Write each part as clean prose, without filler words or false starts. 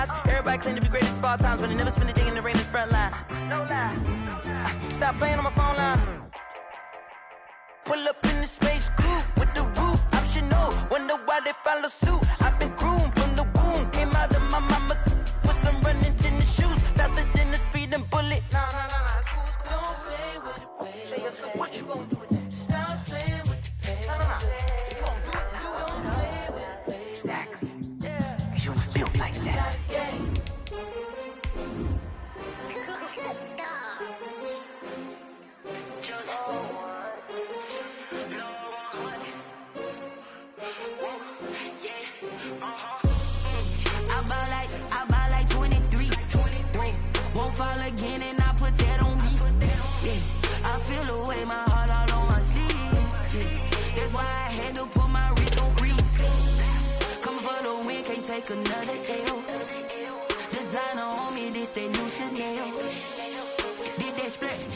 lies. Everybody claim to be greatest of all times, but they never spend a day in the rain in the front line. No lie. Stop playing on my phone line. Pull up in the space coupe with the roof optional. Wonder why they follow suit. I've been groomed from the womb. Came out of my mama with some running tennis shoes. Faster than the speeding bullet. Nah, it's cool, it's cool. Don't play with it, baby. Say so what you gonna do with it? Stop playing with it, baby. Nah. If you gonna do it, you don't play with it, baby. Exactly. Yeah. Cause you ain't built like that. I buy like 23. Won't fall again and I put that on me. Yeah, I feel the way, my heart all on my sleeve. Yeah, that's why I had to put my wrist on freeze. Coming for the win, can't take another L. Designer on me, this that new Chanel. Did that splash.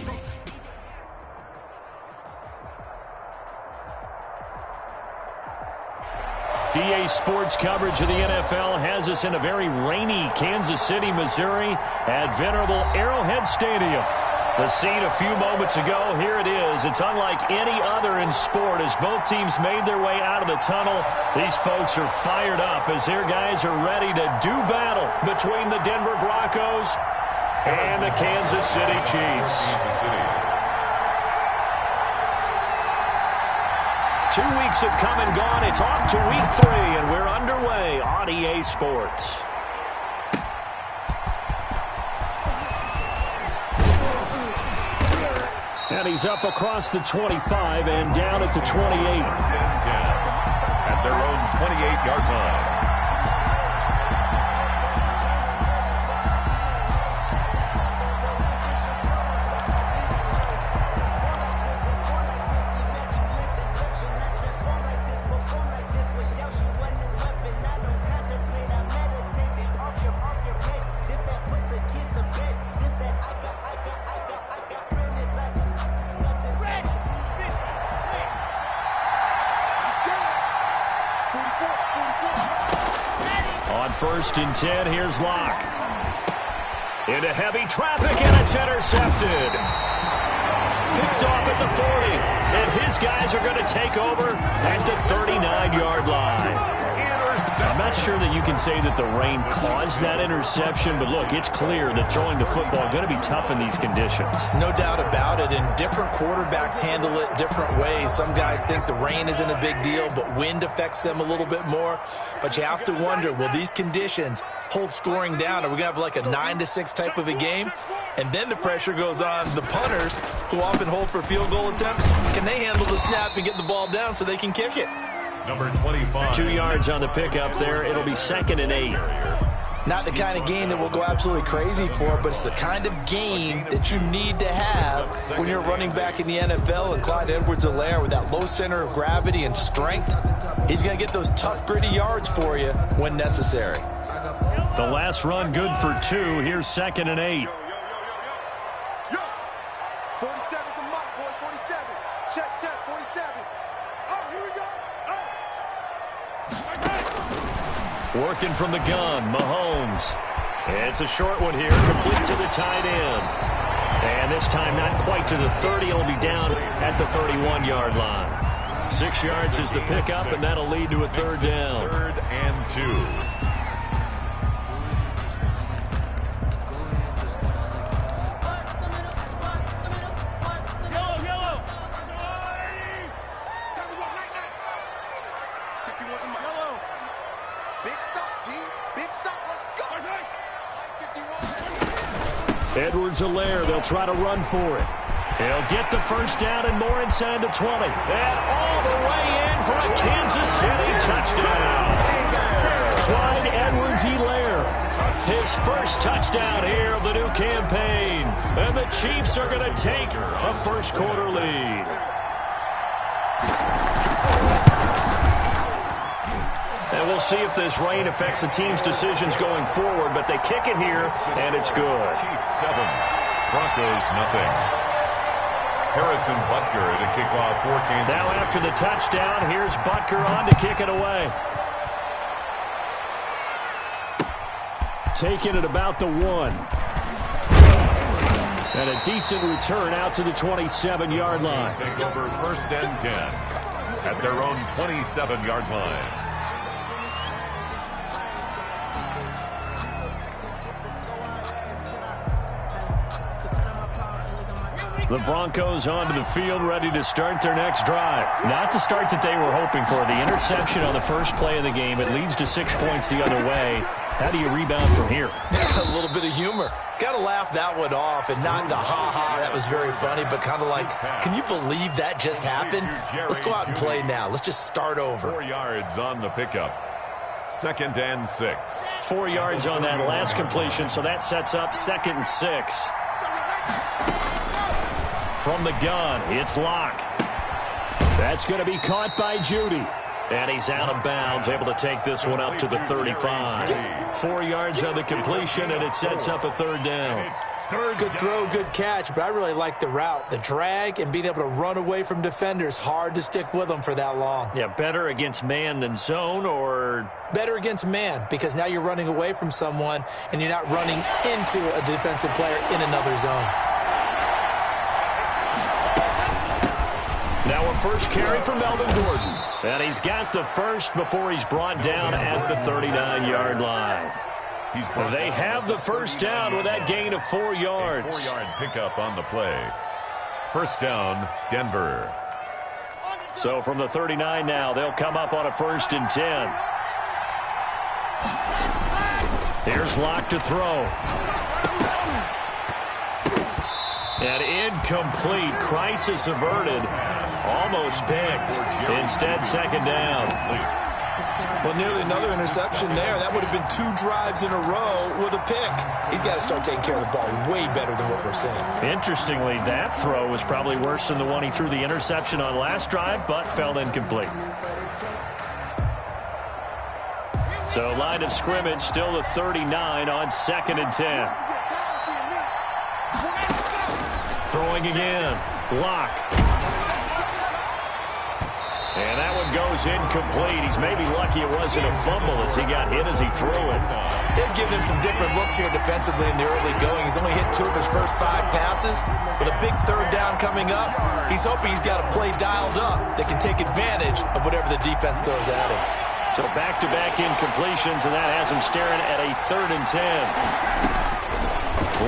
EA Sports coverage of the NFL has us in a very rainy Kansas City, Missouri at venerable Arrowhead Stadium. The scene a few moments ago, here it is. It's unlike any other in sport as both teams made their way out of the tunnel. These folks are fired up as their guys are ready to do battle between the Denver Broncos and the Kansas City Chiefs. 2 weeks have come and gone. It's off to week 3, and we're underway on EA Sports. And he's up across the 25 and down at the 28. At their own 28-yard line. First and 10, here's Locke. Into heavy traffic, and it's intercepted. Picked off at the 40, and his guys are going to take over at the 39-yard line. I'm not sure that you can say that the rain caused that interception, but look, it's clear that throwing the football is going to be tough in these conditions. No doubt about it, and different quarterbacks handle it different ways. Some guys think the rain isn't a big deal, but wind affects them a little bit more. But you have to wonder, will these conditions hold scoring down? Are we going to have like a 9-6 type of a game? And then the pressure goes on the punters, who often hold for field goal attempts. Can they handle the snap and get the ball down so they can kick it? Number 25. 2 yards on the pickup there. It'll be 2nd and 8. Not the kind of game that we'll go absolutely crazy for, but it's the kind of game that you need to have when you're running back in the NFL. And Clyde Edwards-Helaire, with that low center of gravity and strength, he's going to get those tough, gritty yards for you when necessary. The last run good for 2. Here's 2nd and 8. 47 from Mike, boy, 47. Check, 47. Oh, here we go. Working from the gun, Mahomes. It's a short one here, complete to the tight end. And this time not quite to the 30. He'll be down at the 31-yard line. 6 yards is the pickup, and that'll lead to a 3rd down. 3rd and 2. Edwards-Helaire, they'll try to run for it. He'll get the first down and more inside the 20. And all the way in for a Kansas City touchdown. Clyde Edwards-Helaire, his first touchdown here of the new campaign. And the Chiefs are going to take a first quarter lead. And we'll see if this rain affects the team's decisions going forward, but they kick it here, and it's good. Chiefs 7, Broncos nothing. Harrison Butker to kick off for Kansas Now City. after the touchdown, here's Butker on to kick it away. taken at about the 1. And a decent return out to the 27-yard line. Take over 1st and 10 at their own 27-yard line. The Broncos onto the field, ready to start their next drive. Not the start that they were hoping for. The interception on the first play of the game. It leads to 6 points the other way. How do you rebound from here? A little bit of humor. Got to laugh that one off, and not the ha-ha, that was very funny, but kind of like, can you believe that just happened? Let's go out and play now. Let's just start over. 4 yards on the pickup. 2nd and 6. 4 yards on that last completion, so that sets up 2nd and 6. From the gun, it's Locke. That's going to be caught by Judy. And he's out of bounds, able to take this one up to the 35. 4 yards on the completion, and it sets up a 3rd down. Good throw, good catch, but I really like the route. The drag and being able to run away from defenders, hard to stick with them for that long. Yeah, better against man than zone, or? Better against man, because now you're running away from someone, and you're not running into a defensive player in another zone. Now a first carry for Melvin Gordon. And he's got the first before he's brought down at the 39-yard line. They have the first down with that gain of 4 yards. 4-yard pickup on the play. 1st down, Denver. So from the 39 now, they'll come up on a 1st and 10. Here's Locke to throw. And incomplete. Crisis averted. Almost picked. Instead, 2nd down. Well, nearly another interception there. That would have been 2 drives in a row with a pick. He's got to start taking care of the ball way better than what we're seeing. Interestingly, that throw was probably worse than the one he threw the interception on last drive, but fell incomplete. So line of scrimmage still the 39 on 2nd and 10. Throwing again. Locke. And that one goes incomplete. He's maybe lucky it wasn't a fumble as he got hit as he threw it. They've given him some different looks here defensively in the early going. He's only hit 2 of his first 5 passes. With a big 3rd down coming up, he's hoping he's got a play dialed up that can take advantage of whatever the defense throws at him. So back-to-back incompletions, and that has him staring at a 3rd and 10.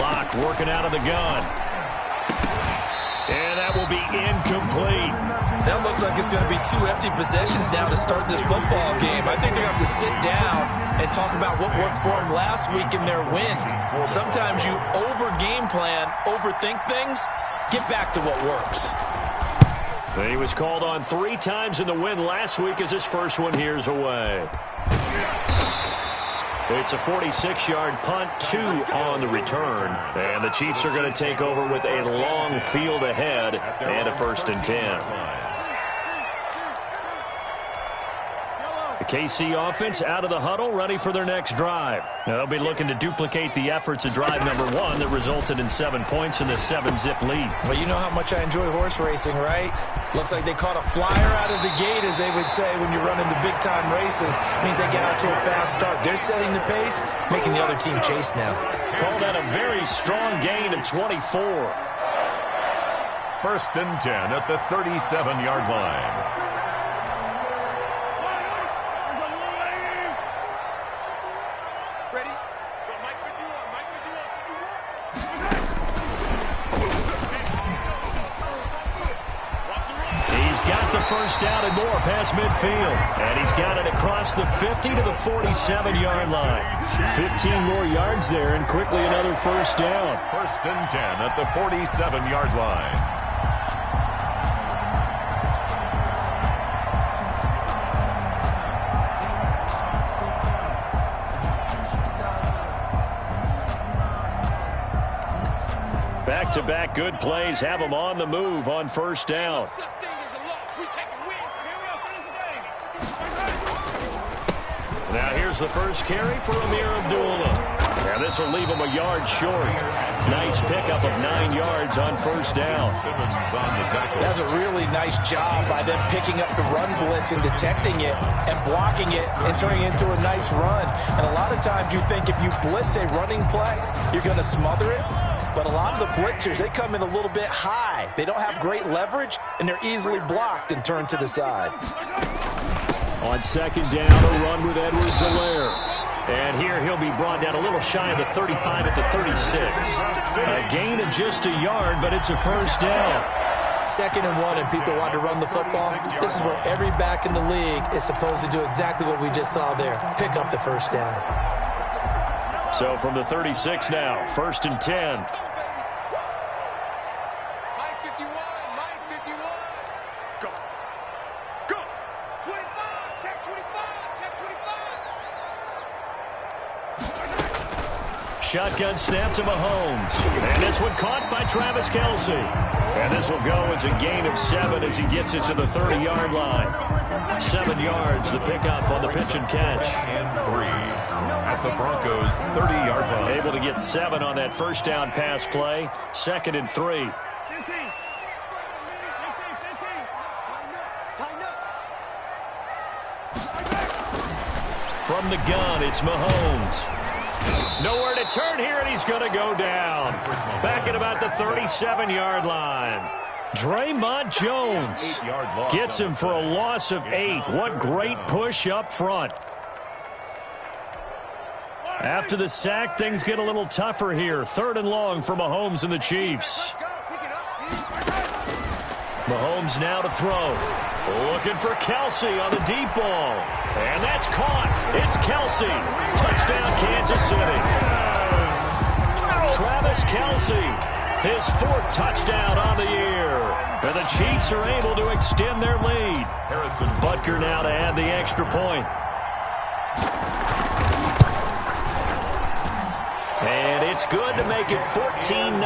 Locke working out of the gun. And that will be incomplete. That looks like it's going to be 2 empty possessions now to start this football game. I think they're going to have to sit down and talk about what worked for them last week in their win. Sometimes you over-game plan, overthink things, get back to what works. He was called on 3 times in the win last week as his first one here's away. It's a 46-yard punt, 2 on the return. And the Chiefs are going to take over with a long field ahead and a 1st and 10. The KC offense out of the huddle, ready for their next drive. Now they'll be looking to duplicate the efforts of drive number 1 that resulted in 7 points in the 7-zip lead. Well, you know how much I enjoy horse racing, right? Looks like they caught a flyer out of the gate, as they would say, when you're running the big-time races. Means they get out to a fast start. They're setting the pace, making the other team chase now. Call that a very strong gain of 24. 1st and 10 at the 37-yard line. First down and more past midfield. And he's got it across the 50 to the 47-yard line. 15 more yards there, and quickly another first down. 1st and 10 at the 47-yard line. Back-to-back good plays have them on the move on first down. Now here's the first carry for Amir Abdullah. And this will leave him a yard short. Nice pickup of 9 yards on first down. That's a really nice job by them picking up the run blitz and detecting it and blocking it and turning it into a nice run. And a lot of times you think if you blitz a running play, you're going to smother it. But a lot of the blitzers, they come in a little bit high. They don't have great leverage, and they're easily blocked and turned to the side. On second down, a run with Edwards-Helaire. And here he'll be brought down a little shy of the 35 at the 36. A gain of just a yard, but it's a first down. 2nd and 1, and people want to run the football. This is where every back in the league is supposed to do exactly what we just saw there. Pick up the first down. So from the 36 now, 1st and 10. Shotgun snap to Mahomes. And this one caught by Travis Kelce. And this will go as a gain of 7 as he gets it to the 30-yard line. 7 yards, the pickup on the pitch and catch. And 3 at the Broncos' 30-yard line. Able to get 7 on that first down pass play. 2nd and 3. From the gun, it's Mahomes. Nowhere to turn here, and he's going to go down. Back at about the 37-yard line. Draymond Jones gets him for a loss of 8. What great push up front. After the sack, things get a little tougher here. 3rd and long for Mahomes and the Chiefs. Mahomes now to throw. Looking for Kelce on the deep ball. And that's caught. It's Kelce. Touchdown, Kansas City. Travis Kelce, his 4th touchdown on the year. And the Chiefs are able to extend their lead. Butker now to add the extra point. And it's good to make it 14-0.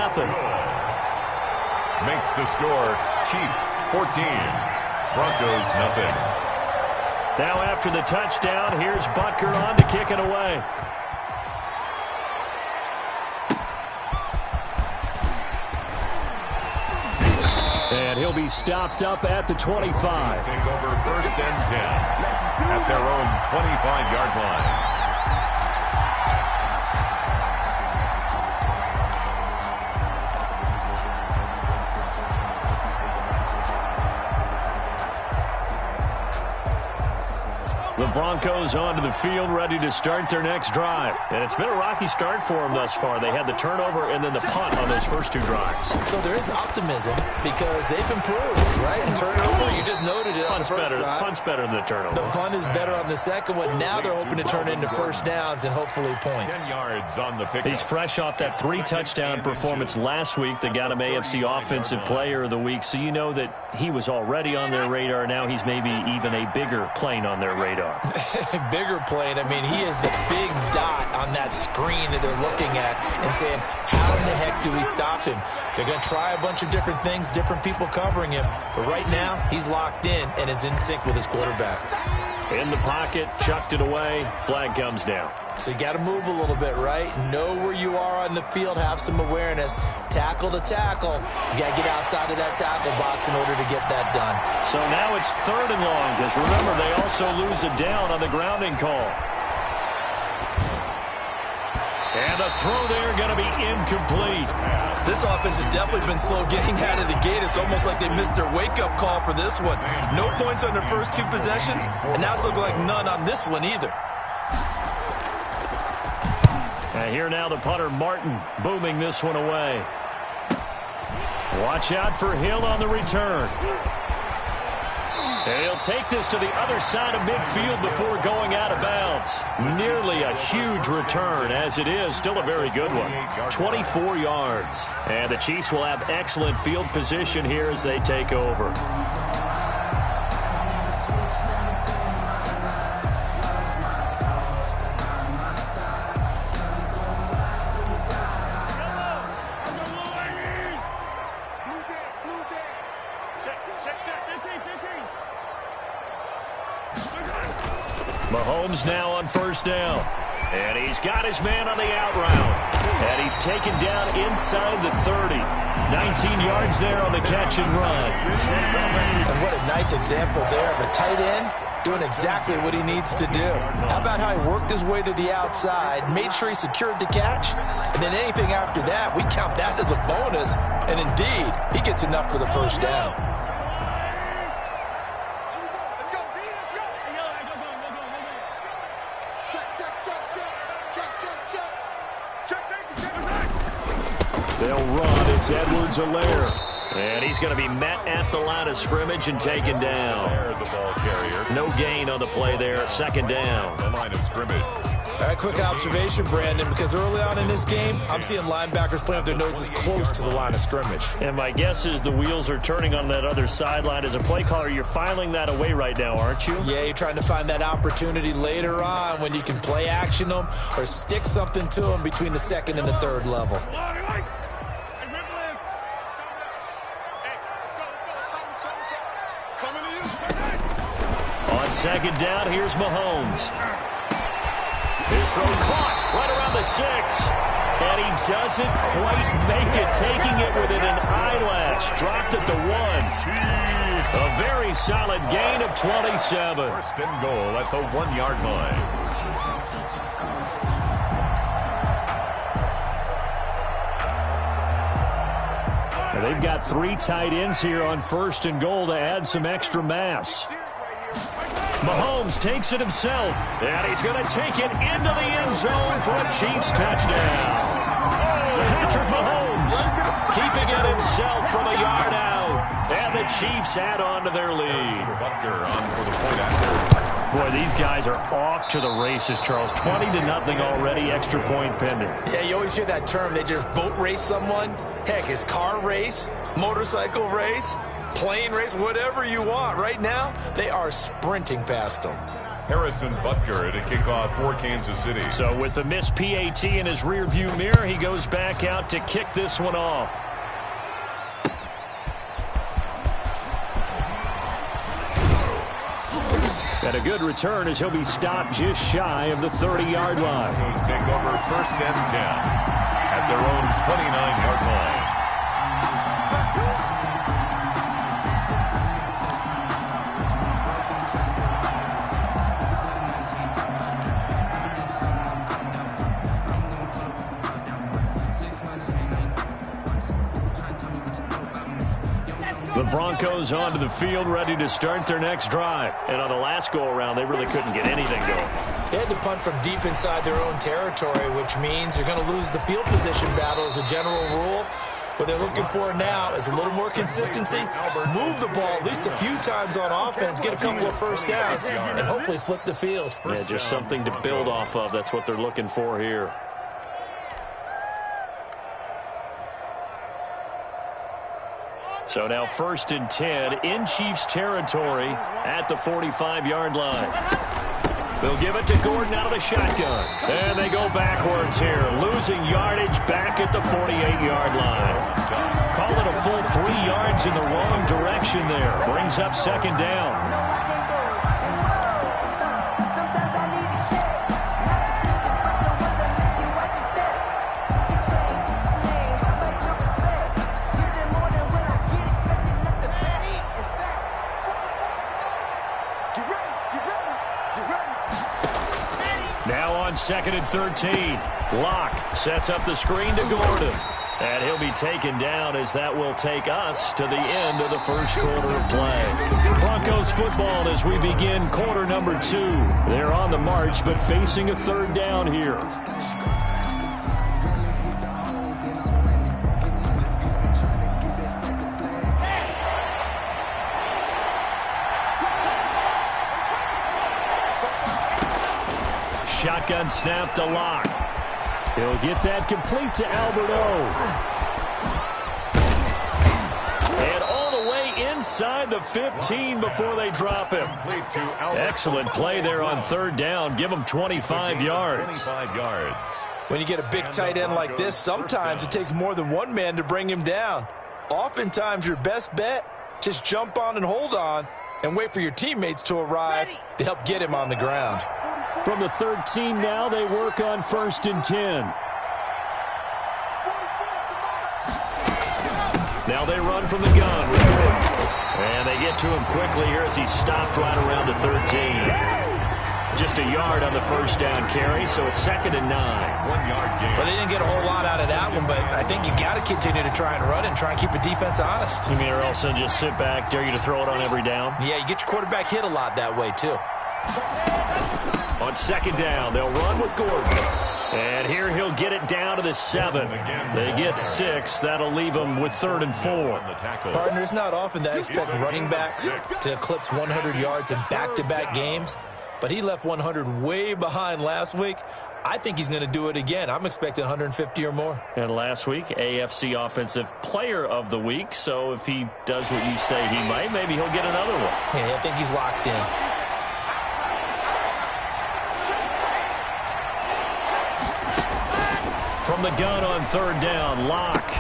Makes the score Chiefs 14, Broncos nothing. Now after the touchdown, here's Butker on to kick it away. And he'll be stopped up at the 25. Take over 1st and 10 at their own 25-yard line. The Broncos onto the field, ready to start their next drive. And it's been a rocky start for them thus far. They had the turnover and then the punt on those first 2 drives. So there is optimism because they've improved, right? And turnover, you just noted it. Punt's better than the turnover. The punt is better on the second one. Now they're hoping to turn into first downs and hopefully points. 10 yards on the pick. He's fresh off that 3-touchdown performance last week that got him AFC Offensive Player of the Week. So you know that he was already on their radar. Now he's maybe even a bigger plane on their radar. Bigger plane. I mean, he is the big dot on that screen that they're looking at and saying, how in the heck do we stop him? They're going to try a bunch of different things, different people covering him. But right now, he's locked in and is in sync with his quarterback. In the pocket, chucked it away, flag comes down. So you got to move a little bit, right? Know where you are on the field, have some awareness. Tackle to tackle. You got to get outside of that tackle box in order to get that done. So now it's 3rd and long, because remember, they also lose a down on the grounding call. And the throw there going to be incomplete. This offense has definitely been slow getting out of the gate. It's almost like they missed their wake-up call for this one. No points on their first 2 possessions, and now it's looking like none on this one either. And here now the punter, Martin, booming this one away. Watch out for Hill on the return. And he'll take this to the other side of midfield before going out of bounds. Nearly a huge return, as it is. Still a very good one. 24 yards. And the Chiefs will have excellent field position here as they take over. Mahomes now on first down. And he's got his man on the out route. And he's taken down inside the 30. 19 yards there on the catch and run. And what a nice example there of a tight end doing exactly what he needs to do. How about how he worked his way to the outside, made sure he secured the catch, and then anything after that, we count that as a bonus. And indeed, he gets enough for the first down. Let's go, B, let's go. Check safety, check back. They'll run. It's Edwards-Helaire. And he's going to be met at the line of scrimmage and taken down. The ball carrier. No gain on the play there. Second down. The line of scrimmage. All right, quick observation, Brandon, because early on in this game, I'm seeing linebackers playing with their noses close to the line of scrimmage. And my guess is the wheels are turning on that other sideline. As a play caller, you're filing that away right now, aren't you? Yeah, you're trying to find that opportunity later on when you can play action them or stick something to them between the second and the third level. On second down, here's Mahomes. His throw caught right around the 6. And he doesn't quite make it, taking it within an eyelash. Dropped at the 1. A very solid gain of 27. First and goal at the 1-yard line. Now they've got 3 tight ends here on first and goal to add some extra mass. Mahomes takes it himself, and he's going to take it into the end zone for a Chiefs touchdown. Patrick Mahomes keeping it himself from a yard out, and the Chiefs add on to their lead. Butker on for the point after. Boy, these guys are off to the races, Charles. 20-0 already, extra point pending. Yeah, you always hear that term. They just boat race someone. Heck, it's car race, motorcycle race, plane race, whatever you want. Right now, they are sprinting past them. Harrison Butker to kick off for Kansas City. So with the missed PAT in his rearview mirror, he goes back out to kick this one off. And a good return as he'll be stopped just shy of the 30-yard line. Broncos take over first and 10 at their own 29-yard line. The Broncos onto the field, ready to start their next drive. And on the last go-around, they really couldn't get anything going. They had to punt from deep inside their own territory, which means you're going to lose the field position battle as a general rule. What they're looking for now is a little more consistency, move the ball at least a few times on offense, get a couple of first downs, and hopefully flip the field. Yeah, just something to build off of. That's what they're looking for here. So now first and 10 in Chiefs territory at the 45-yard line. They'll give it to Gordon out of the shotgun. And they go backwards here, losing yardage back at the 48-yard line. Call it a full 3 yards in the wrong direction there. Brings up second down. Now on second and 13. Locke sets up the screen to Gordon. And he'll be taken down as that will take us to the end of the first quarter of play. Broncos football as we begin quarter number 2. They're on the march but facing a third down here. Shotgun snap to Locke. He'll get that complete to Alberto. And all the way inside the 15 before they drop him. Excellent play there on third down. Give him 25 yards. 25 yards. When you get a big tight end like this, sometimes it takes more than one man to bring him down. Oftentimes, your best bet, just jump on and hold on and wait for your teammates to arrive to help get him on the ground. From the 13 now, they work on 1st and 10. Now they run from the gun with Gordon. And they get to him quickly here as he stopped right around the 13. Just a yard on the first down carry, so it's 2nd and 9. 1 yard gain. Well, they didn't get a whole lot out of that one, but I think you got to continue to try and run and try and keep the defense honest. You mean, or else they'll just sit back, dare you to throw it on every down? Yeah, you get your quarterback hit a lot that way, too. On 2nd down, they'll run with Gordon. And here he'll get it down to the 7. They get 6. That'll leave them with 3rd and 4. Partner, it's not often that I expect running backs to eclipse 100 yards in back-to-back games, but he left 100 way behind last week. I think he's going to do it again. I'm expecting 150 or more. And last week, AFC Offensive Player of the Week. So if he does what you say he might, maybe he'll get another one. Yeah, I think he's locked in. From the gun on 3rd down, Locke.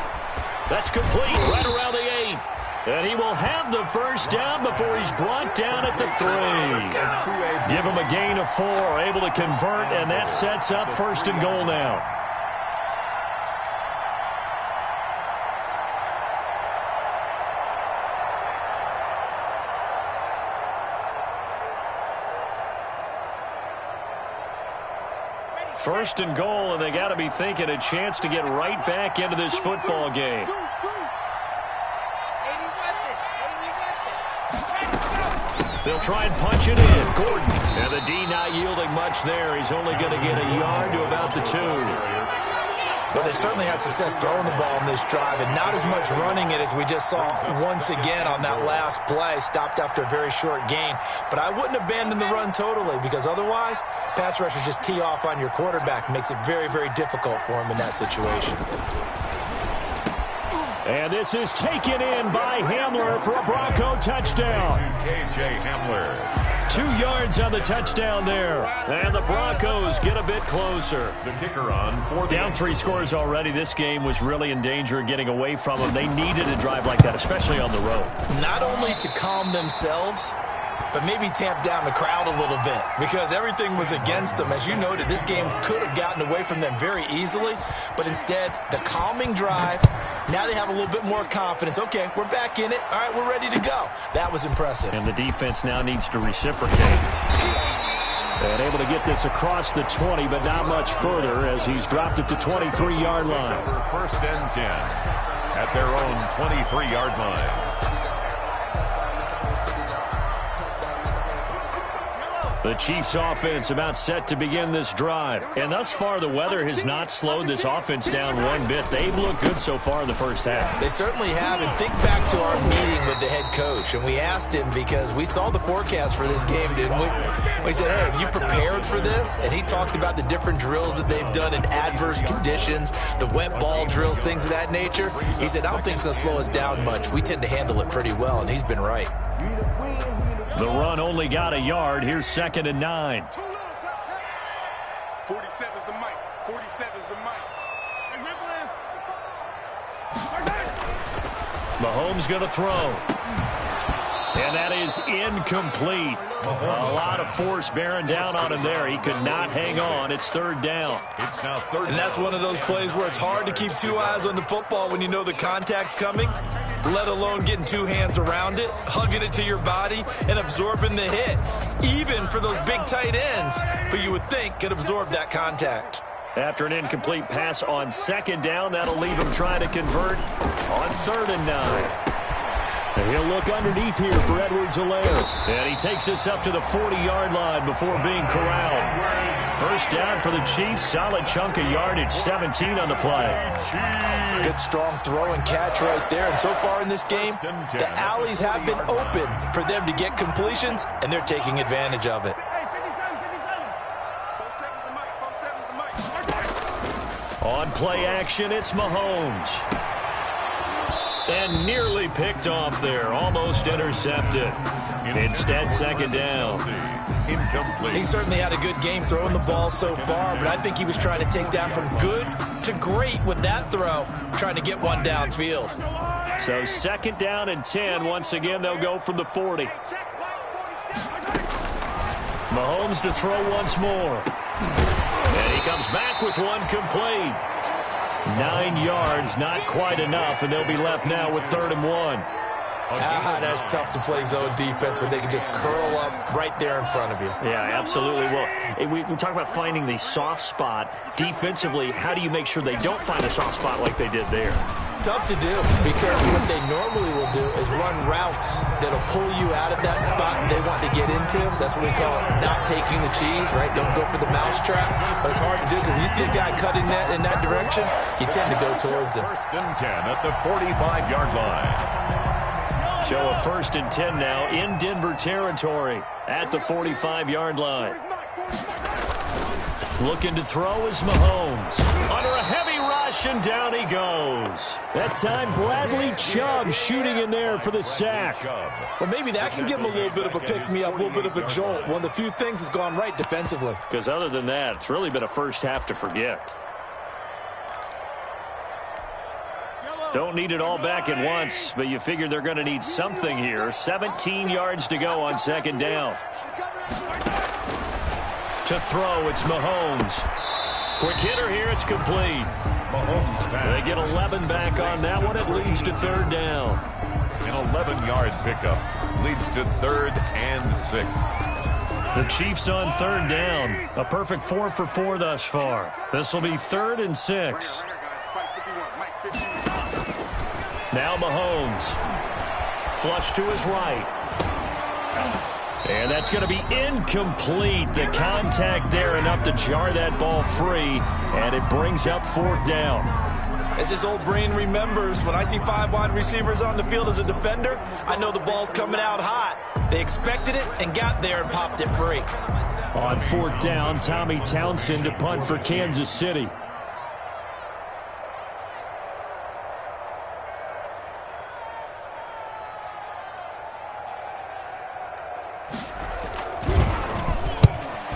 That's complete right around the 8. And he will have the first down before he's brought down at the 3. Give him a gain of 4, able to convert, and that sets up 1st and goal now. First and goal, and they got to be thinking a chance to get right back into this football game. They'll try and punch it in. Gordon. And the D not yielding much there. He's only going to get a yard to about the 2. Well, they certainly had success throwing the ball in this drive and not as much running it as we just saw once again on that last play. Stopped after a very short gain. But I wouldn't abandon the run totally because otherwise, pass rushers just tee off on your quarterback. Makes it very, very difficult for him in that situation. And this is taken in by Hamler for a Bronco touchdown. K.J. Hamler. 2 yards on the touchdown there. And the Broncos get a bit closer. The kicker on 4. Down 3 scores already. This game was really in danger of getting away from them. They needed a drive like that, especially on the road. Not only to calm themselves, but maybe tamp down the crowd a little bit because everything was against them. As you noted, this game could have gotten away from them very easily, but instead, the calming drive, now they have a little bit more confidence. Okay, we're back in it. All right, we're ready to go. That was impressive. And the defense now needs to reciprocate. And able to get this across the 20, but not much further as he's dropped it to 23-yard line. 1st and 10 at their own 23-yard line. The Chiefs offense about set to begin this drive. And thus far, the weather has not slowed this offense down one bit. They've looked good so far in the first half. They certainly have. And think back to our meeting with the head coach. And we asked him because we saw the forecast for this game, didn't we? We said, hey, have you prepared for this? And he talked about the different drills that they've done in adverse conditions, the wet ball drills, things of that nature. He said, I don't think it's going to slow us down much. We tend to handle it pretty well, and he's been right. The run only got a yard. Here's 2nd and 9. 47's the mic. 47's the mic. Mahomes going to throw. And that is incomplete. A lot of force bearing down on him there. He could not hang on. It's 3rd down. It's now 3rd. And that's one of those plays where it's hard to keep 2 eyes on the football when you know the contact's coming, let alone getting 2 hands around it, hugging it to your body, and absorbing the hit. Even for those big tight ends who you would think could absorb that contact. After an incomplete pass on 2nd down, that'll leave him trying to convert on 3rd and 9. And he'll look underneath here for Edwards-Helaire. And he takes us up to the 40-yard line before being corralled. First down for the Chiefs. Solid chunk of yardage. 17 on the play. Good strong throw and catch right there. And so far in this game, the alleys have been open for them to get completions, and they're taking advantage of it. On play action, it's Mahomes. And nearly picked off there. Almost intercepted. Instead, 2nd down. Incomplete. He certainly had a good game throwing the ball so far, but I think he was trying to take that from good to great with that throw, trying to get one downfield. So 2nd down and 10. Once again, they'll go from the 40. Mahomes to throw once more. And he comes back with one complete. 9 yards, not quite enough, and they'll be left now with 3rd and 1. That's tough to play zone defense when they can just curl up right there in front of you. Yeah, absolutely. Well, we talk about finding the soft spot. Defensively, how do you make sure they don't find a soft spot like they did there? Tough to do, because what they normally will do is run routes that'll pull you out of that spot they want to get into. That's what we call not taking the cheese, right? Don't go for the mousetrap. But it's hard to do because you see a guy cutting that in that direction, you tend to go towards him. 1st and 10 at the 45-yard line. So a 1st and 10 now in Denver territory at the 45-yard line. Looking to throw is Mahomes. Under a heavy rush, and down he goes. That time, Bradley Chubb shooting in there for the sack. Well, maybe that can give him a little bit of a pick-me-up, a little bit of a jolt. One of the few things has gone right defensively. Because other than that, it's really been a first half to forget. Don't need it all back at once, but you figure they're going to need something here. 17 yards to go on 2nd down. To throw, it's Mahomes. Quick hitter here, it's complete. They get 11 back on that one. It leads to 3rd down. An 11-yard pickup leads to 3rd and 6. The Chiefs on 3rd down. A perfect 4 for 4 thus far. This will be 3rd and 6. Now Mahomes. Flush to his right. And that's going to be incomplete. The contact there enough to jar that ball free. And it brings up 4th down. As his old brain remembers, when I see 5 wide receivers on the field as a defender, I know the ball's coming out hot. They expected it and got there and popped it free. On 4th down, Tommy Townsend to punt for Kansas City.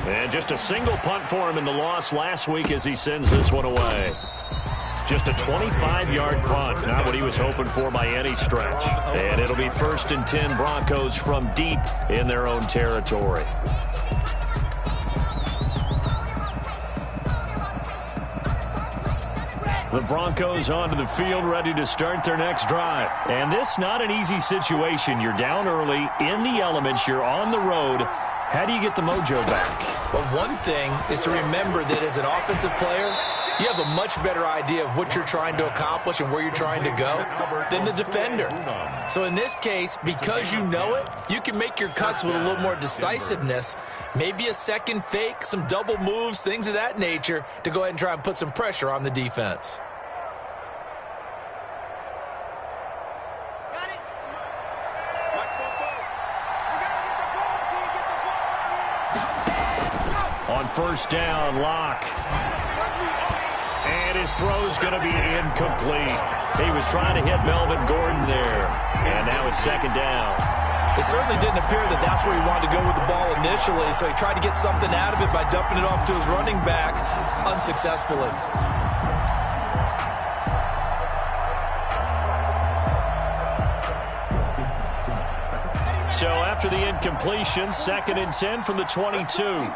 And just a single punt for him in the loss last week as he sends this one away. Just a 25-yard punt, not what he was hoping for by any stretch. And it'll be 1st and 10 Broncos from deep in their own territory. The Broncos onto the field, ready to start their next drive. And this not an easy situation. You're down early, in the elements, you're on the road. How do you get the mojo back? Well, one thing is to remember that as an offensive player, you have a much better idea of what you're trying to accomplish and where you're trying to go than the defender. So in this case, because you know it, you can make your cuts with a little more decisiveness, maybe a second fake, some double moves, things of that nature, to go ahead and try and put some pressure on the defense. On 1st down, Locke. And his throw's going to be incomplete. He was trying to hit Melvin Gordon there. And now it's 2nd down. It certainly didn't appear that that's where he wanted to go with the ball initially, so he tried to get something out of it by dumping it off to his running back unsuccessfully. So after the incompletion, 2nd and 10 from the 22.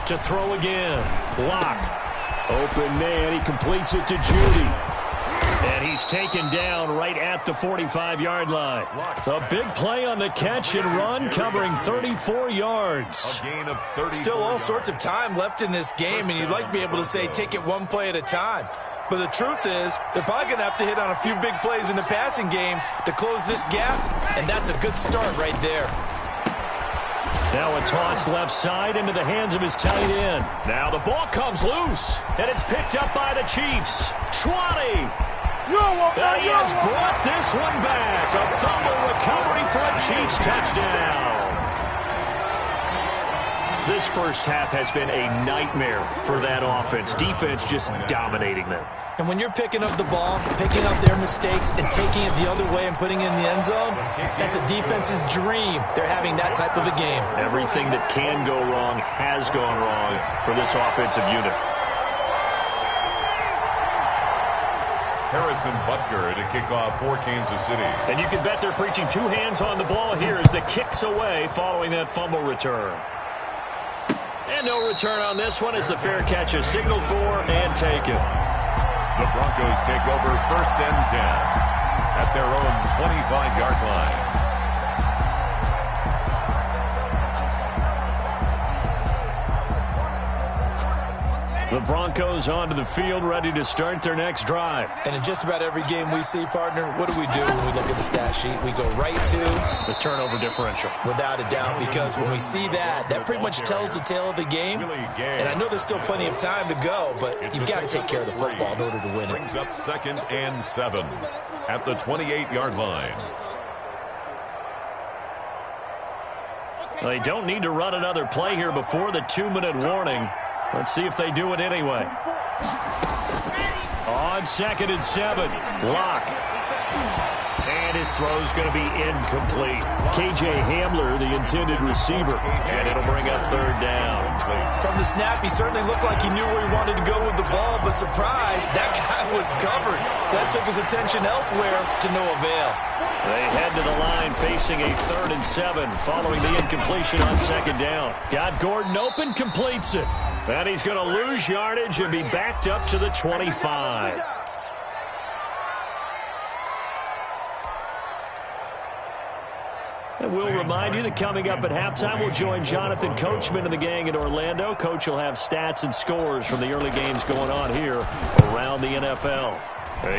To throw again. Locke. Open man. He completes it to Judy. And he's taken down right at the 45-yard line. A big play on the catch and run, covering 34 yards. A gain of 34 Still all sorts of time left in this game, and you'd like to be able to say take it one play at a time. But the truth is, they're probably going to have to hit on a few big plays in the passing game to close this gap, and that's a good start right there. Now a toss left side into the hands of his tight end. Now the ball comes loose, and it's picked up by the Chiefs. Schwani. He has brought this one back. A fumble recovery for a Chiefs touchdown. This first half has been a nightmare for that offense. Defense just dominating them. And when you're picking up the ball, picking up their mistakes, and taking it the other way and putting it in the end zone, that's a defense's dream. They're having that type of a game. Everything that can go wrong has gone wrong for this offensive unit. Harrison Butker to kick off for Kansas City. And you can bet they're preaching two hands on the ball here as the kick's away following that fumble return. And no return on this one as the fair catch is signaled for and taken. The Broncos take over 1st and 10 at their own 25-yard line. The Broncos onto the field, ready to start their next drive. And in just about every game we see, partner, what do we do when we look at the stat sheet? We go right to the turnover differential. Without a doubt, because when we see that, that pretty much tells the tale of the game. And I know there's still plenty of time to go, but you've got to take care of the football in order to win it. Brings up 2nd and 7 at the 28-yard line. They don't need to run another play here before the 2-minute warning. Let's see if they do it anyway. On 2nd and 7, Locke. And his throw's going to be incomplete. K.J. Hamler, the intended receiver. And it'll bring up 3rd down. From the snap, he certainly looked like he knew where he wanted to go with the ball, but surprise, that guy was covered. So that took his attention elsewhere to no avail. They head to the line facing a 3rd and 7 following the incompletion on 2nd down. Got Gordon open, completes it. And he's going to lose yardage and be backed up to the 25. And we'll remind you that coming up at halftime, we'll join Jonathan Coachman and the gang in Orlando. Coach will have stats and scores from the early games going on here around the NFL.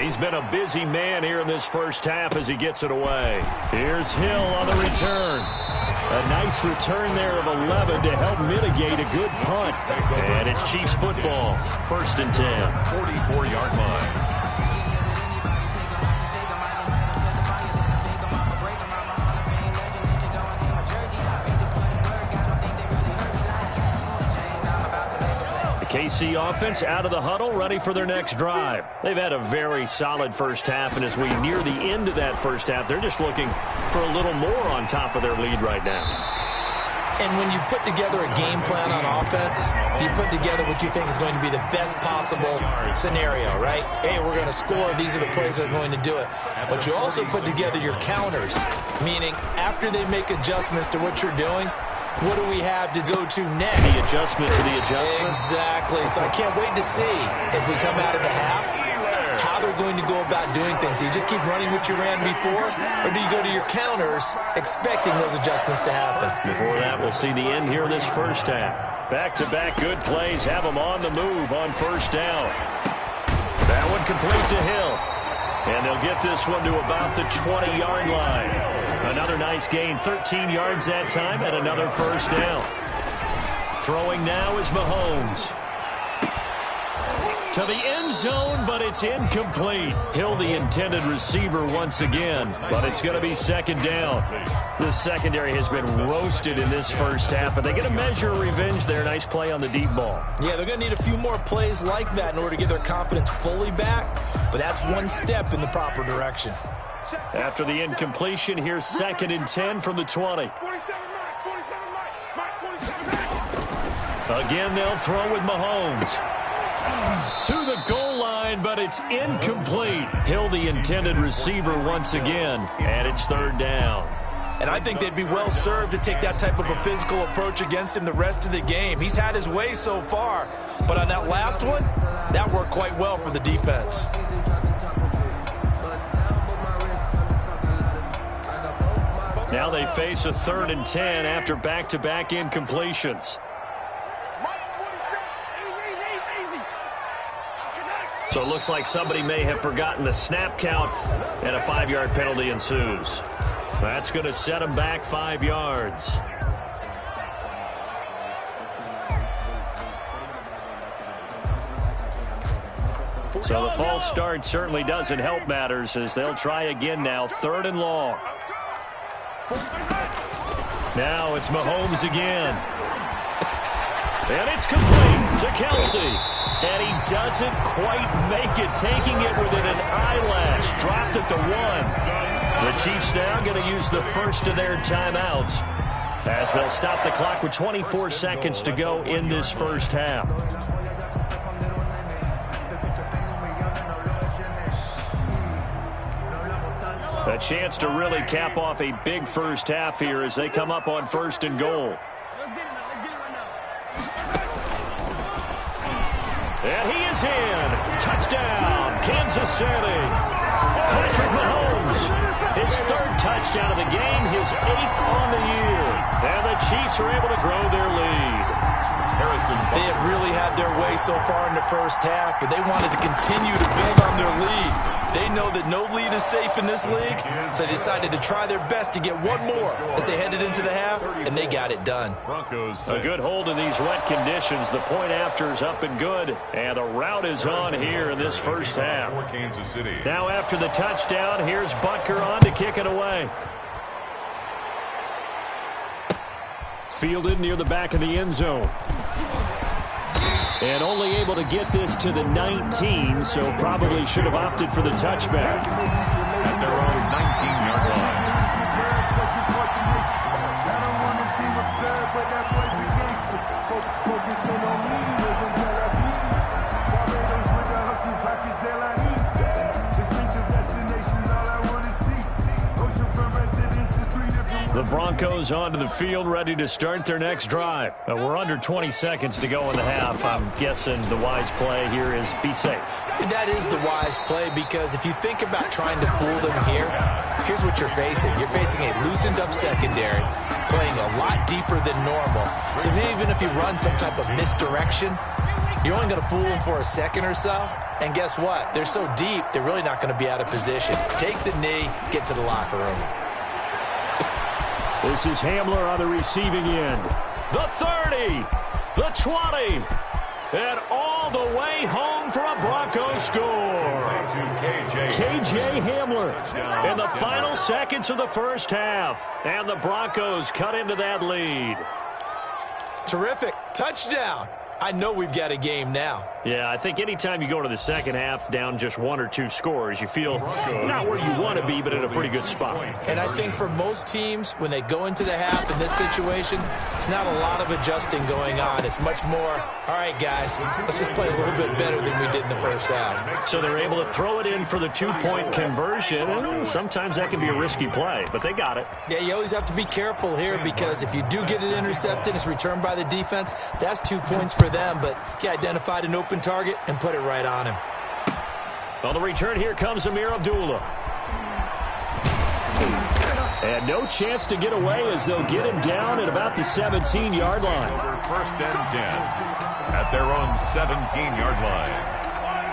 He's been a busy man here in this first half as he gets it away. Here's Hill on the return. A nice return there of 11 to help mitigate a good punt. And it's Chiefs football, 1st and 10. 44-yard line. KC offense out of the huddle, ready for their next drive. They've had a very solid first half, and as we near the end of that first half, they're just looking for a little more on top of their lead right now. And when you put together a game plan on offense, you put together what you think is going to be the best possible scenario, right? Hey, we're going to score. These are the plays that are going to do it. But you also put together your counters, meaning after they make adjustments to what you're doing, what do we have to go to next? The adjustment to the adjustment. Exactly. So I can't wait to see if we come out of the half, how they're going to go about doing things. Do you just keep running what you ran before, or do you go to your counters expecting those adjustments to happen? Before that, we'll see the end here in this first half. Back-to-back good plays have them on the move on 1st down. That one complete to Hill. And they'll get this one to about the 20-yard line. Another nice gain, 13 yards that time, and another 1st down. Throwing now is Mahomes. To the end zone, but it's incomplete. Hill, the intended receiver once again, but it's going to be 2nd down. The secondary has been roasted in this first half, but they get a measure of revenge there. Nice play on the deep ball. Yeah, they're going to need a few more plays like that in order to get their confidence fully back, but that's one step in the proper direction. After the incompletion, here's 2nd and 10 from the 20. Again, they'll throw with Mahomes. To the goal line, but it's incomplete. Hill, the intended receiver once again, and it's 3rd down. And I think they'd be well served to take that type of a physical approach against him the rest of the game. He's had his way so far, but on that last one, that worked quite well for the defense. Now they face a 3rd and 10 after back-to-back incompletions. So it looks like somebody may have forgotten the snap count, and a 5-yard penalty ensues. That's going to set them back 5 yards. So the false start certainly doesn't help matters as they'll try again now, 3rd and long. Now it's Mahomes again. And it's complete to Kelsey. And he doesn't quite make it, taking it within an eyelash. Dropped at the 1. The Chiefs now going to use the first of their timeouts as they'll stop the clock with 24 seconds to go in this first half. A chance to really cap off a big first half here as they come up on 1st and goal. And he is in. Touchdown, Kansas City. Patrick Mahomes, his 3rd touchdown of the game, his 8th on the year. And the Chiefs are able to grow their lead. They have really had their way so far in the first half, but they wanted to continue to build on their lead. They know that no lead is safe in this league, so they decided to try their best to get one more as they headed into the half, and they got it done. A good hold in these wet conditions. The point after is up and good, and the route is on here in this first half. Now after the touchdown, here's Butker on to kick it away. Fielded near the back of the end zone. And only able to get this to the 19, so probably should have opted for the touchback. At their own 19-yard line. The Broncos onto the field, ready to start their next drive. We're under 20 seconds to go in the half. I'm guessing the wise play here is be safe. That is the wise play, because if you think about trying to fool them here, here's what you're facing. You're facing a loosened up secondary, playing a lot deeper than normal. So even if you run some type of misdirection, you're only going to fool them for a second or so. And guess what? They're so deep, they're really not going to be out of position. Take the knee, get to the locker room. This is Hamler on the receiving end. The 30, the 20, and all the way home for a Broncos score. KJ Hamler in the final seconds of the first half. And the Broncos cut into that lead. Terrific. Touchdown. I know we've got a game now. Yeah, I think anytime you go to the second half down just 1 or 2 scores, you feel not where you want to be, but in a pretty good spot. And I think for most teams, when they go into the half in this situation, it's not a lot of adjusting going on. It's much more, all right, guys, let's just play a little bit better than we did in the first half. So they're able to throw it in for the 2-point conversion, and sometimes that can be a risky play, but they got it. Yeah, you always have to be careful here, because if you do get it intercepted, it's returned by the defense, that's 2 points for them, but he identified an open target and put it right on him. On the return, here comes Amir Abdullah. And no chance to get away as they'll get him down at about the 17-yard line. 1st and 10 at their own 17-yard line.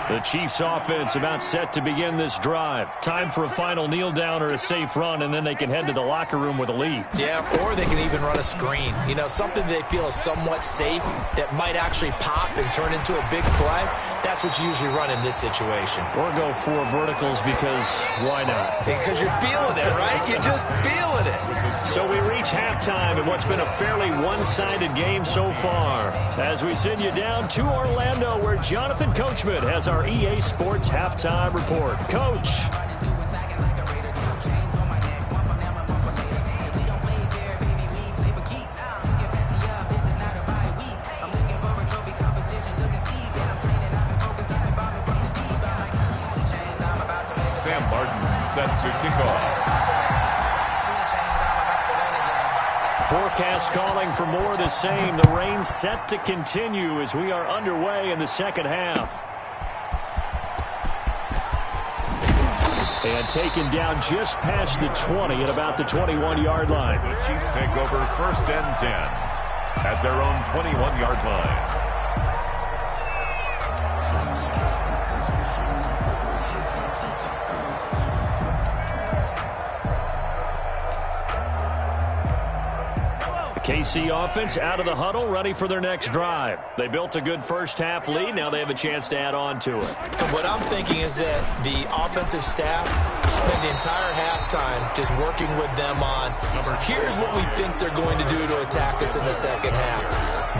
The Chiefs offense about set to begin this drive. Time for a final kneel down or a safe run, and then they can head to the locker room with a lead. Yeah, or they can even run a screen. You know, something they feel is somewhat safe that might actually pop and turn into a big play. That's what you usually run in this situation. Or go 4 verticals, because why not? Because you're feeling it, right? You're just feeling it. So we reach halftime in what's been a fairly one-sided game so far. As we send you down to Orlando, where Jonathan Coachman has our EA Sports Halftime Report. Coach. Sam Martin set to kick off. Forecast calling for more of the same. The rain set to continue as we are underway in the second half. And taken down just past the 20 at about the 21-yard line. The Chiefs take over 1st and 10 at their own 21-yard line. KC offense out of the huddle, ready for their next drive. They built a good first half lead. Now they have a chance to add on to it. And what I'm thinking is that the offensive staff spent the entire halftime just working with them on, here's what we think they're going to do to attack us in the second half.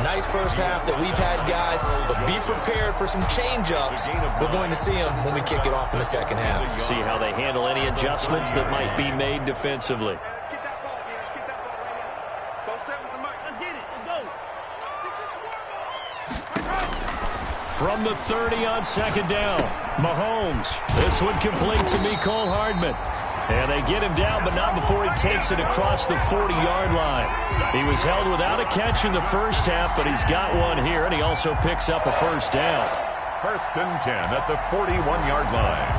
Nice first half that we've had, guys, but be prepared for some change-ups. We're going to see them when we kick it off in the second half. See how they handle any adjustments that might be made defensively. From the 30 on second down, Mahomes. This one complete to Mecole Hardman. And they get him down, but not before he takes it across the 40-yard line. He was held without a catch in the first half, but he's got one here, and he also picks up a first down. 1st and 10 at the 41-yard line.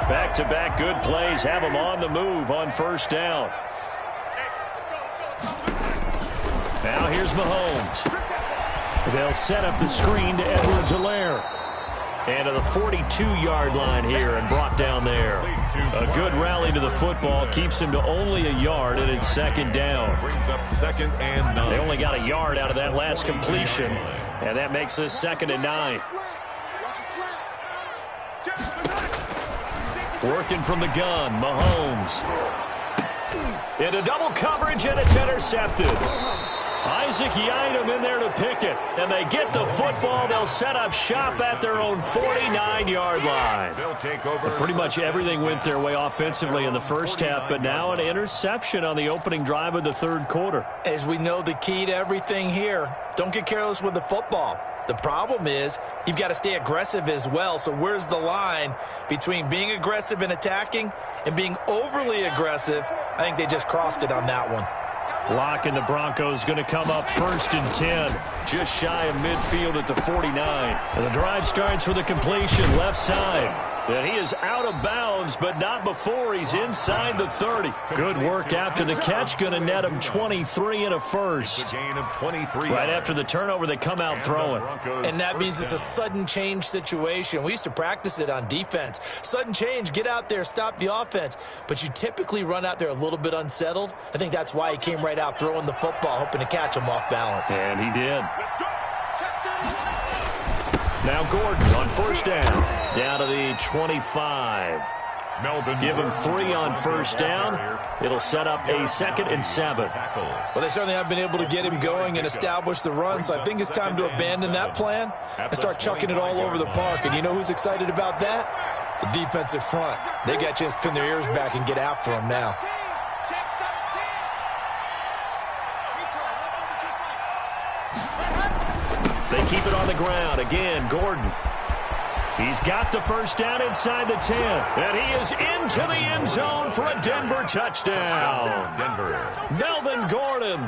Back-to-back good plays have him on the move on first down. Now here's Mahomes. They'll set up the screen to Edwards-Helaire. And to the 42-yard line here and brought down there. A good rally to the football keeps him to only a yard, and it's 2nd down. Brings up 2nd and 9. They only got a yard out of that last completion, and that makes this 2nd and 9. Working from the gun, Mahomes. Into double coverage, and it's intercepted. Isaac Yiadom in there to pick it. And they get the football. They'll set up shop at their own 49-yard line. They'll take over. Pretty much everything went their way offensively in the first half, but now an interception on the opening drive of the third quarter. As we know, the key to everything here, don't get careless with the football. The problem is you've got to stay aggressive as well. So where's the line between being aggressive and attacking and being overly aggressive? I think they just crossed it on that one. Lock and the Broncos going to come up 1st and 10. Just shy of midfield at the 49. And the drive starts with a completion left side. And he is out of bounds, but not before he's inside the 30. Good work after the catch. Going to net him 23 and a first. Gain of 23. Right after the turnover, they come out throwing. And that means it's a sudden change situation. We used to practice it on defense. Sudden change, get out there, stop the offense. But you typically run out there a little bit unsettled. I think that's why he came right out throwing the football, hoping to catch him off balance. And he did. Now Gordon on first down. Down to the 25. Melvin Give him 3 on first down. It'll set up a 2nd and 7. Well, they certainly have been able to get him going and establish the run, so I think it's time to abandon that plan and start chucking it all over the park. And you know who's excited about that? The defensive front. They got a chance to pin their ears back and get after him now. They keep it on the ground. Again, Gordon. He's got the first down inside the 10. And he is into the end zone for a Denver touchdown. Melvin Gordon,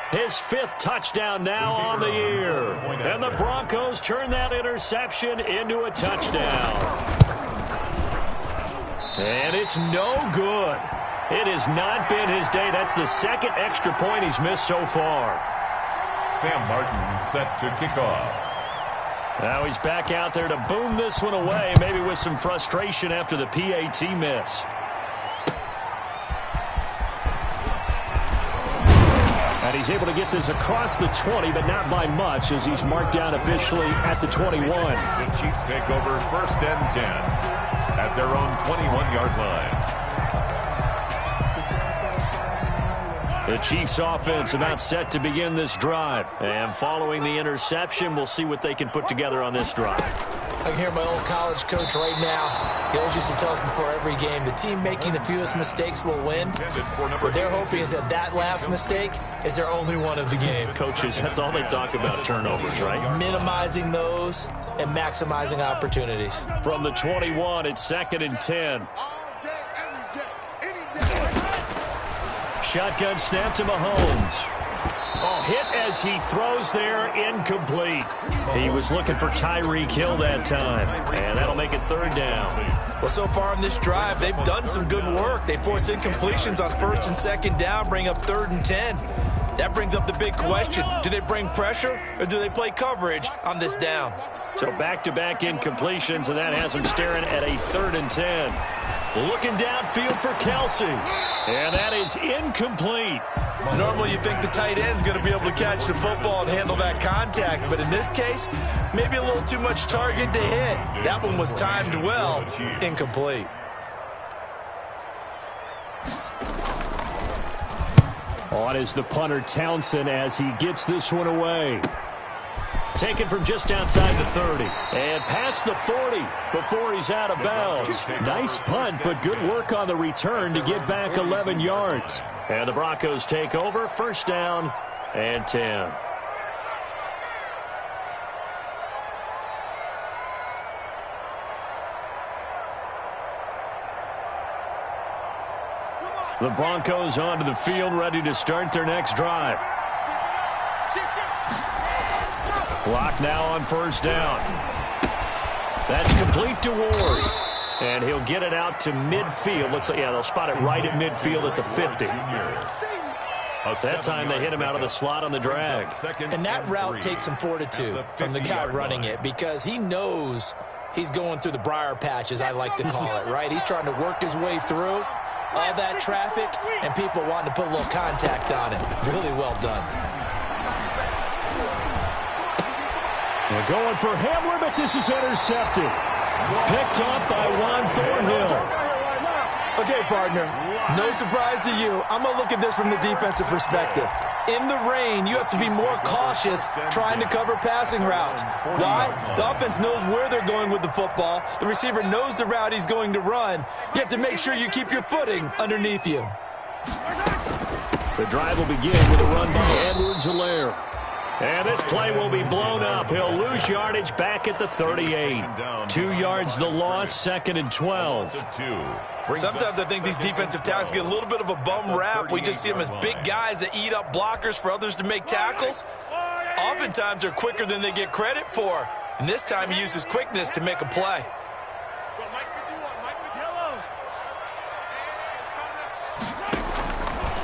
his 5th touchdown now on the year. And the Broncos turn that interception into a touchdown. And it's no good. It has not been his day. That's the 2nd extra point he's missed so far. Sam Martin set to kick off. Now he's back out there to boom this one away, maybe with some frustration after the PAT miss. And he's able to get this across the 20, but not by much, as he's marked down officially at the 21. The Chiefs take over 1st and 10 at their own 21-yard line. The Chiefs offense about set to begin this drive. And following the interception, we'll see what they can put together on this drive. I can hear my old college coach right now. He always used to tell us before every game, the team making the fewest mistakes will win. What they're hoping is that that last mistake is their only one of the game. Coaches, that's all they talk about, turnovers, right? Minimizing those and maximizing opportunities. From the 21, it's 2nd and 10. Shotgun snap to Mahomes. Oh, hit as he throws there, incomplete. He was looking for Tyreek Hill that time, and that'll make it 3rd down. Well, so far in this drive, they've done some good work. They force incompletions on 1st and 2nd down, bring up 3rd and 10. That brings up the big question. Do they bring pressure, or do they play coverage on this down? So back-to-back incompletions, and that has them staring at a 3rd and 10. Looking downfield for Kelsey. And that is incomplete. Normally you think the tight end's going to be able to catch the football and handle that contact, but in this case, maybe a little too much target to hit. That one was timed well, incomplete. On is the punter Townsend as he gets this one away. Taken from just outside the 30. And past the 40 before he's out of bounds. Nice punt, but good work on the return to get back 11 yards. And the Broncos take over, 1st down and 10. The Broncos onto the field, ready to start their next drive. Clock now on first down. That's complete to Ward. And he'll get it out to midfield. Looks like, yeah, they'll spot it right at midfield at the 50. That time they hit him out of the slot on the drag. And that route takes some fortitude from the guy running it, because he knows he's going through the briar patch, as I like to call it, right? He's trying to work his way through all that traffic and people wanting to put a little contact on him. Really well done. They're going for Hamler, but this is intercepted. Picked off by Juan Thornhill. Okay, partner, no surprise to you. I'm going to look at this from the defensive perspective. In the rain, you have to be more cautious trying to cover passing routes. Why? The offense knows where they're going with the football. The receiver knows the route he's going to run. You have to make sure you keep your footing underneath you. The drive will begin with a run by Edwards-Helaire. And this play will be blown up. He'll lose yardage back at the 38. 2 yards the loss, 2nd and 12. Sometimes I think these defensive tackles get a little bit of a bum rap. We just see them as big guys that eat up blockers for others to make tackles. Oftentimes they're quicker than they get credit for. And this time he uses quickness to make a play.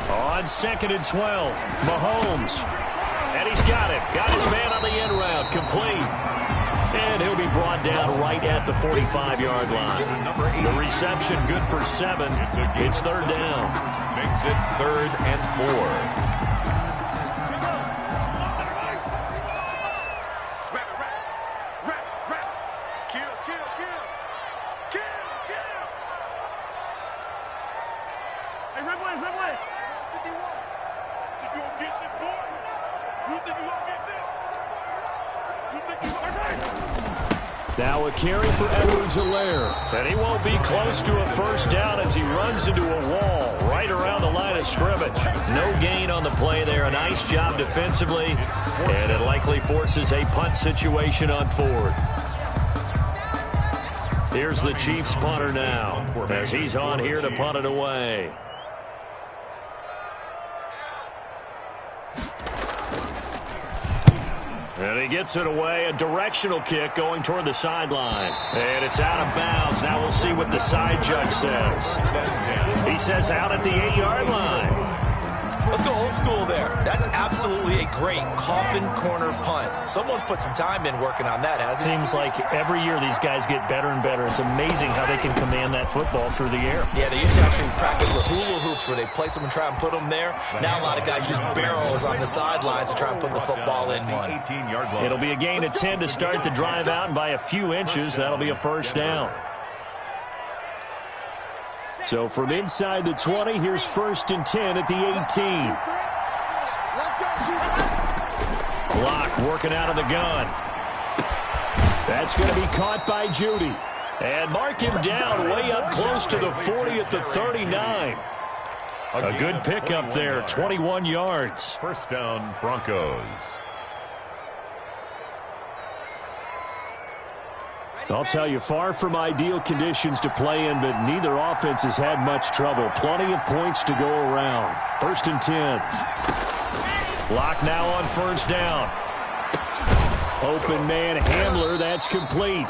On 2nd and 12, Mahomes. And he's got him. Got his man on the end route. Complete. And he'll be brought down right at the 45-yard line. The reception good for 7. It's 3rd down. Makes it 3rd and 4. Now a carry for Edwards-Helaire. And he won't be close to a first down as he runs into a wall right around the line of scrimmage. No gain on the play there. A nice job defensively. And it likely forces a punt situation on 4th. Here's the Chiefs punter now as he's on here to punt it away. And he gets it away, a directional kick going toward the sideline. And it's out of bounds. Now we'll see what the side judge says. He says out at the 8-yard line. Let's go old school there. That's absolutely a great coffin corner punt. Someone's put some time in working on that, hasn't it? Seems like every year these guys get better and better. It's amazing how they can command that football through the air. Yeah, they used to actually practice with hula hoops where they place them and try and put them there. Now a lot of guys use barrels on the sidelines to try and put the football in one. It'll be a gain of 10 to start the drive out, and by a few inches, that'll be a first down. So from inside the 20, here's 1st and 10 at the 18. Block working out of the gun. That's going to be caught by Judy. And mark him down way up close to the 40 at the 39. A good pickup there, 21 yards. First down, Broncos. I'll tell you, far from ideal conditions to play in, but neither offense has had much trouble. Plenty of points to go around. 1st and 10. Lock now on first down. Open man, Hamler, that's complete.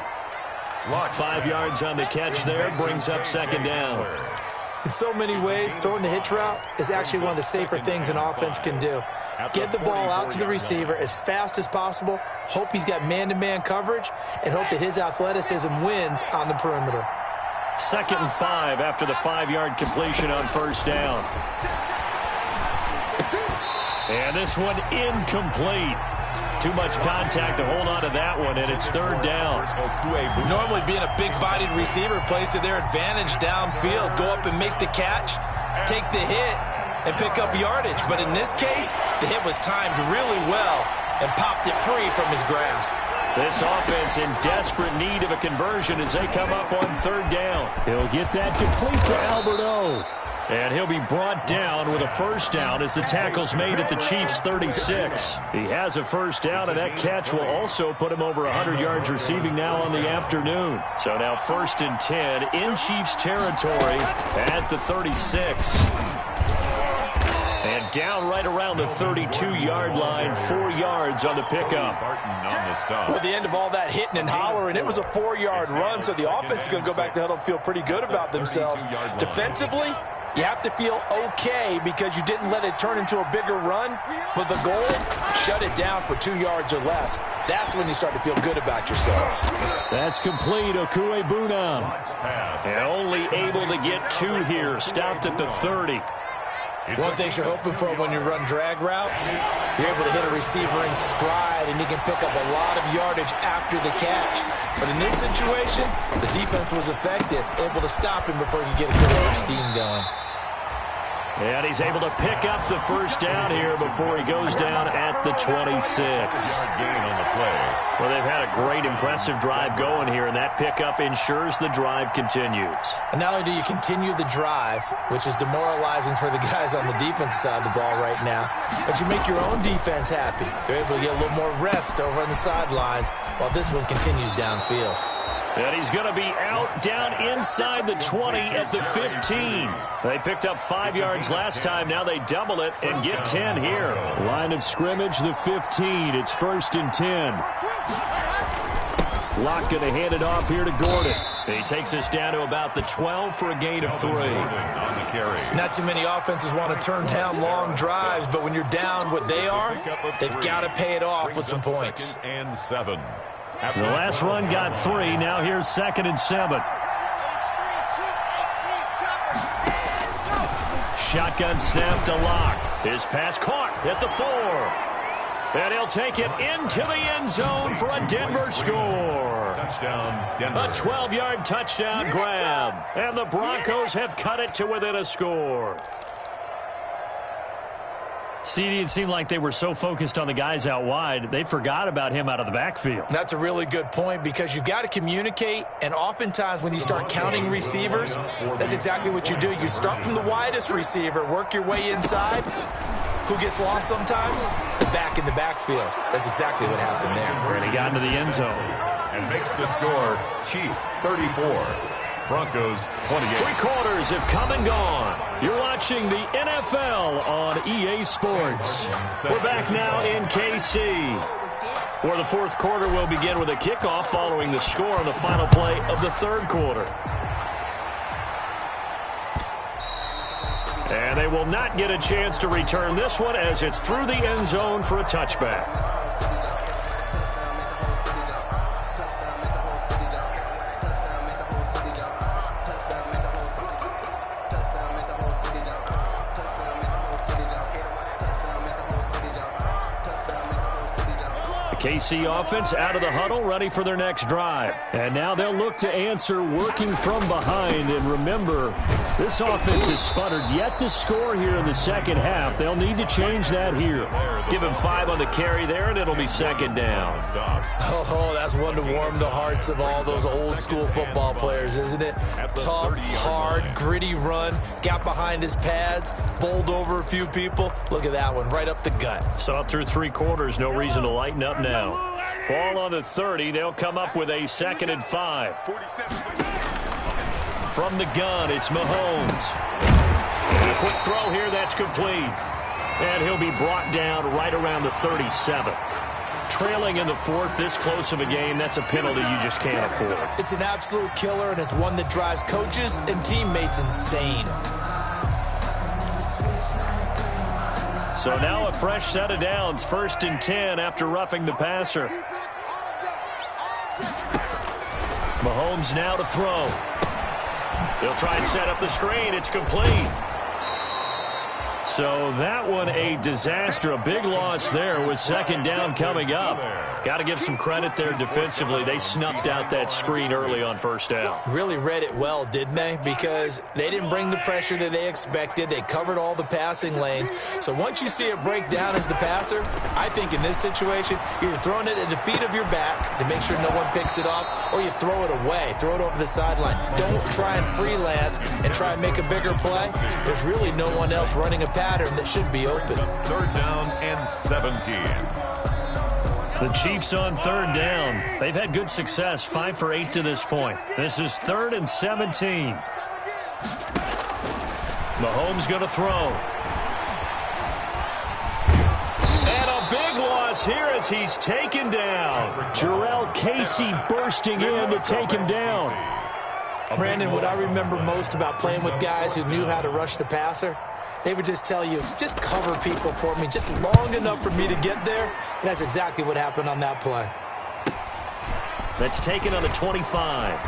5 yards on the catch there, brings up 2nd down. In so many ways, throwing the hitch route is actually one of the safer things an offense can do. Get the ball out to the receiver as fast as possible, hope he's got man-to-man coverage, and hope that his athleticism wins on the perimeter. 2nd and 5 after the 5-yard completion on first down. And this one incomplete. Too much contact to hold on to that one, and it's 3rd down. Normally being a big-bodied receiver plays to their advantage downfield. Go up and make the catch, take the hit, and pick up yardage. But in this case, the hit was timed really well and popped it free from his grasp. This offense in desperate need of a conversion as they come up on 3rd down. He'll get that complete to Albert O. And he'll be brought down with a first down as the tackle's made at the Chiefs' 36. He has a first down, and that catch will also put him over 100 yards receiving now on the afternoon. So now 1st and 10 in Chiefs territory at the 36. And down right around the 32-yard line, 4 yards on the pickup. Well, at the end of all that hitting and hollering, it was a 4-yard run, so the offense is going to go back to huddle and feel pretty good about themselves. Defensively, you have to feel okay because you didn't let it turn into a bigger run, but the goal, shut it down for 2 yards or less. That's when you start to feel good about yourselves. That's complete, Okuebunam. And only able to get 2 here, stopped at the 30. One thing you're hoping for when you run drag routes, you're able to hit a receiver in stride, and he can pick up a lot of yardage after the catch. But in this situation, the defense was effective, able to stop him before he could get a good over steam going. And he's able to pick up the first down here before he goes down at the 26. Gain on the play. Well, they've had a great, impressive drive going here, and that pickup ensures the drive continues. And not only do you continue the drive, which is demoralizing for the guys on the defensive side of the ball right now, but you make your own defense happy. They're able to get a little more rest over on the sidelines while this one continues downfield. And he's going to be out down inside the 20 at the 15. They picked up 5 yards last time. Now they double it and get 10 here. Line of scrimmage, the 15. It's 1st and 10. Locke going to hand it off here to Gordon. He takes us down to about the 12 for a gain of 3. Not too many offenses want to turn down long drives, but when you're down what they are, they've got to pay it off with some points. And 7. The last run got 3. Now here's 2nd and 7. Shotgun snap to Locke. His pass caught at the 4. And he'll take it into the end zone for a Denver score. Touchdown, Denver. A 12-yard touchdown grab. And the Broncos have cut it to within a score. CD, it seemed like they were so focused on the guys out wide, they forgot about him out of the backfield. That's a really good point because you've got to communicate, and oftentimes when you start counting receivers, that's exactly what you do. You start from the widest receiver, work your way inside. Who gets lost sometimes? The back in the backfield. That's exactly what happened there. And he got into the end zone. And makes the score Chiefs 34. Broncos 28. 3 quarters have come and gone. You're watching the NFL on EA Sports. We're back now in KC, where the 4th quarter will begin with a kickoff following the score on the final play of the 3rd quarter. And they will not get a chance to return this one as it's through the end zone for a touchback. KC offense out of the huddle, ready for their next drive. And now they'll look to answer working from behind. And remember, this offense has sputtered yet to score here in the second half. They'll need to change that here. Give him 5 on the carry there, and it'll be 2nd down. Oh, that's one to warm the hearts of all those old school football players, isn't it? Tough, hard, gritty run, got behind his pads, bowled over a few people. Look at that one, right up the gut. So through 3 quarters, no reason to lighten up now. Ball on the 30. They'll come up with a 2nd and 5. From the gun, it's Mahomes. And a quick throw here, that's complete. And he'll be brought down right around the 37. Trailing in the 4th, this close of a game, that's a penalty you just can't afford. It's an absolute killer, and it's one that drives coaches and teammates insane. So now a fresh set of downs, 1st and 10 after roughing the passer. Mahomes now to throw. He'll try and set up the screen. It's complete. So that one a disaster, a big loss there with second down coming up. Got to give some credit there defensively. They snuffed out that screen early on first down. Really read it well, didn't they? Because they didn't bring the pressure that they expected. They covered all the passing lanes. So once you see it break down as the passer, I think in this situation, you're throwing it at the feet of your back to make sure no one picks it off, or you throw it away, throw it over the sideline. Don't try and freelance and try and make a bigger play. There's really no one else running a pattern that should be open. Third down and 17. The Chiefs on third down. They've had good success, 5 for 8 to this point. This is 3rd and 17. Mahomes going to throw. And a big loss here as he's taken down. Jarrell Casey bursting in to take him down. Brandon, what I remember most about playing with guys who knew how to rush the passer, they would just tell you, just cover people for me, just long enough for me to get there. And that's exactly what happened on that play. That's taken on the 25.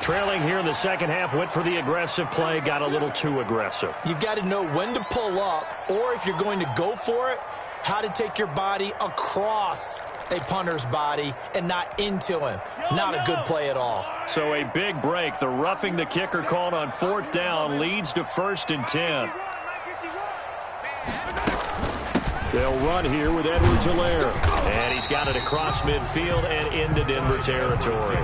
Trailing here in the second half, went for the aggressive play, got a little too aggressive. You've got to know when to pull up, or if you're going to go for it, how to take your body across a punter's body and not into him. Not a good play at all. So a big break. The roughing the kicker called on 4th down leads to 1st and 10. They'll run here with Edwards-Helaire. And he's got it across midfield and into Denver territory.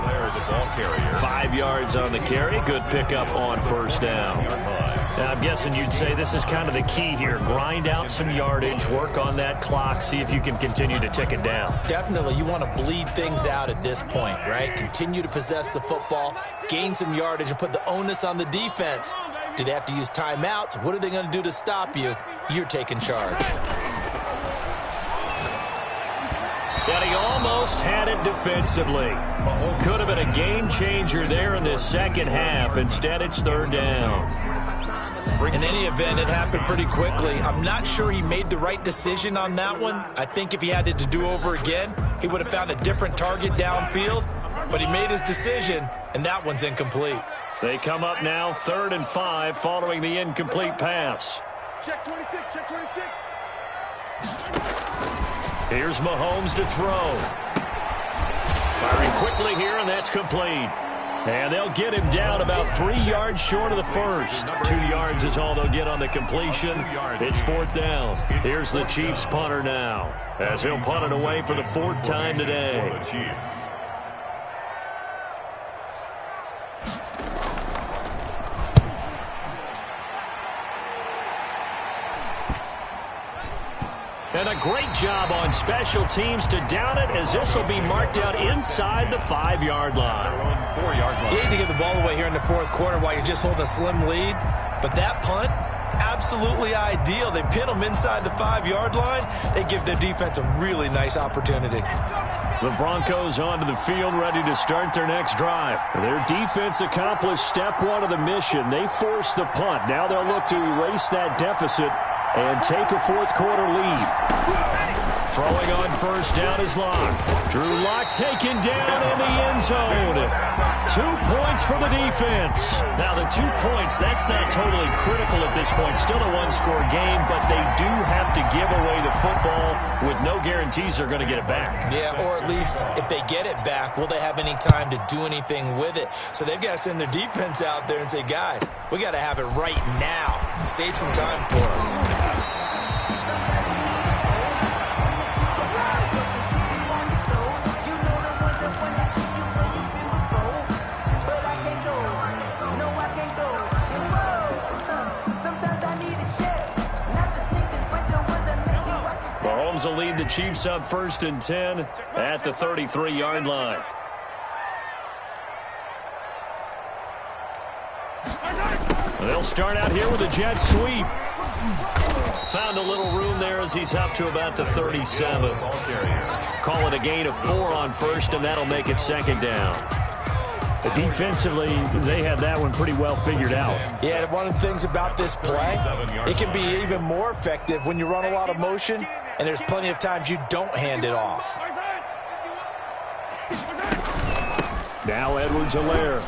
5 yards on the carry. Good pickup on 1st down. Now, I'm guessing you'd say this is kind of the key here. Grind out some yardage, work on that clock, see if you can continue to tick it down. Definitely, you want to bleed things out at this point, right? Continue to possess the football, gain some yardage, and put the onus on the defense. Do they have to use timeouts? What are they going to do to stop you? You're taking charge. And he almost had it defensively. Could have been a game changer there in this second half. Instead, it's 3rd down. In any event, it happened pretty quickly. I'm not sure he made the right decision on that one. I think if he had it to do over again, he would have found a different target downfield. But he made his decision, and that one's incomplete. They come up now 3rd and 5 following the incomplete pass. Check 26, check 26. Here's Mahomes to throw. Firing quickly here, and that's complete. And they'll get him down about 3 yards short of the first. 2 yards is all they'll get on the completion. It's 4th down. Here's the Chiefs punter now, as he'll punt it away for the 4th time today. And a great job on special teams to down it, as this will be marked out inside the 5-yard line. 4-yard line. You hate to give the ball away here in the 4th quarter while you're just holding a slim lead. But that punt, absolutely ideal. They pin them inside the 5-yard line. They give their defense a really nice opportunity. The Broncos onto the field, ready to start their next drive. Their defense accomplished step 1 of the mission. They forced the punt. Now they'll look to erase that deficit and take a 4th quarter lead. Throwing on 1st down is Locke. Drew Lock taken down in the end zone. 2 points for the defense. Now the 2 points, that's not totally critical at this point. Still a 1-score game, but they do have to give away the football with no guarantees they're going to get it back. Yeah, or at least if they get it back, will they have any time to do anything with it? So they've got to send their defense out there and say, guys, we got to have it right now. Save some time for us. Mahomes will lead the Chiefs up 1st and 10 at the 33-yard line. They'll start out here with a jet sweep. Found a little room there as he's up to about the 37. Call it a gain of 4 on 1st, and that'll make it 2nd down. Defensively, they had that one pretty well figured out. Yeah, one of the things about this play, it can be even more effective when you run a lot of motion, and there's plenty of times you don't hand it off. Now Edwards-Helaire.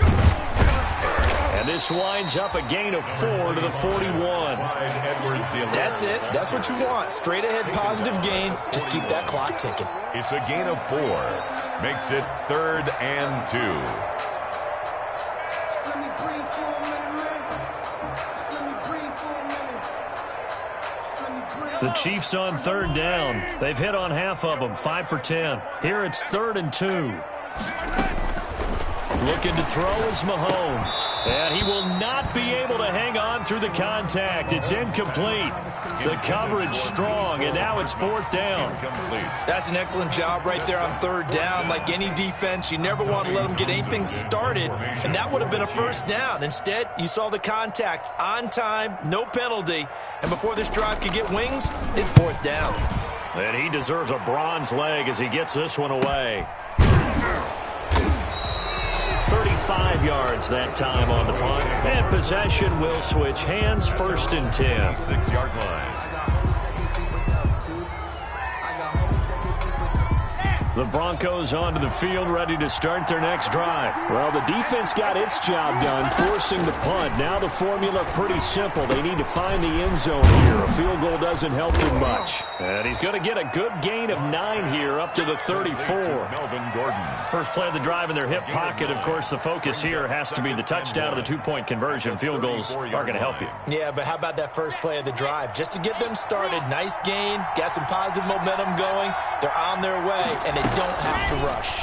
And this winds up a gain of 4 to the 41. That's it. That's what you want. Straight ahead positive gain. Just keep that clock ticking. It's a gain of 4. Makes it 3rd and 2. The Chiefs on 3rd down. They've hit on half of them, 5 for 10. Here it's 3rd and 2. Looking to throw is Mahomes. And he will not be able to hang on through the contact. It's incomplete. The coverage strong, and now it's 4th down. That's an excellent job right there on 3rd down. Like any defense, you never want to let them get anything started, and that would have been a 1st down. Instead, you saw the contact on time, no penalty, and before this drive could get wings, it's 4th down. And he deserves a bronze leg as he gets this one away. 35 yards that time on the punt. And possession will switch hands, 1st and 10. 6-yard line. The Broncos onto the field, ready to start their next drive. Well, the defense got its job done, forcing the punt. Now the formula pretty simple. They need to find the end zone here. A field goal doesn't help them much. And he's going to get a good gain of 9 here, up to the 34. Melvin Gordon. First play of the drive in their hip pocket. Of course, the focus here has to be the touchdown of the 2-point conversion. Field goals are going to help you. Yeah, but how about that first play of the drive? Just to get them started, nice gain, got some positive momentum going. They're on their way, and they don't have to rush.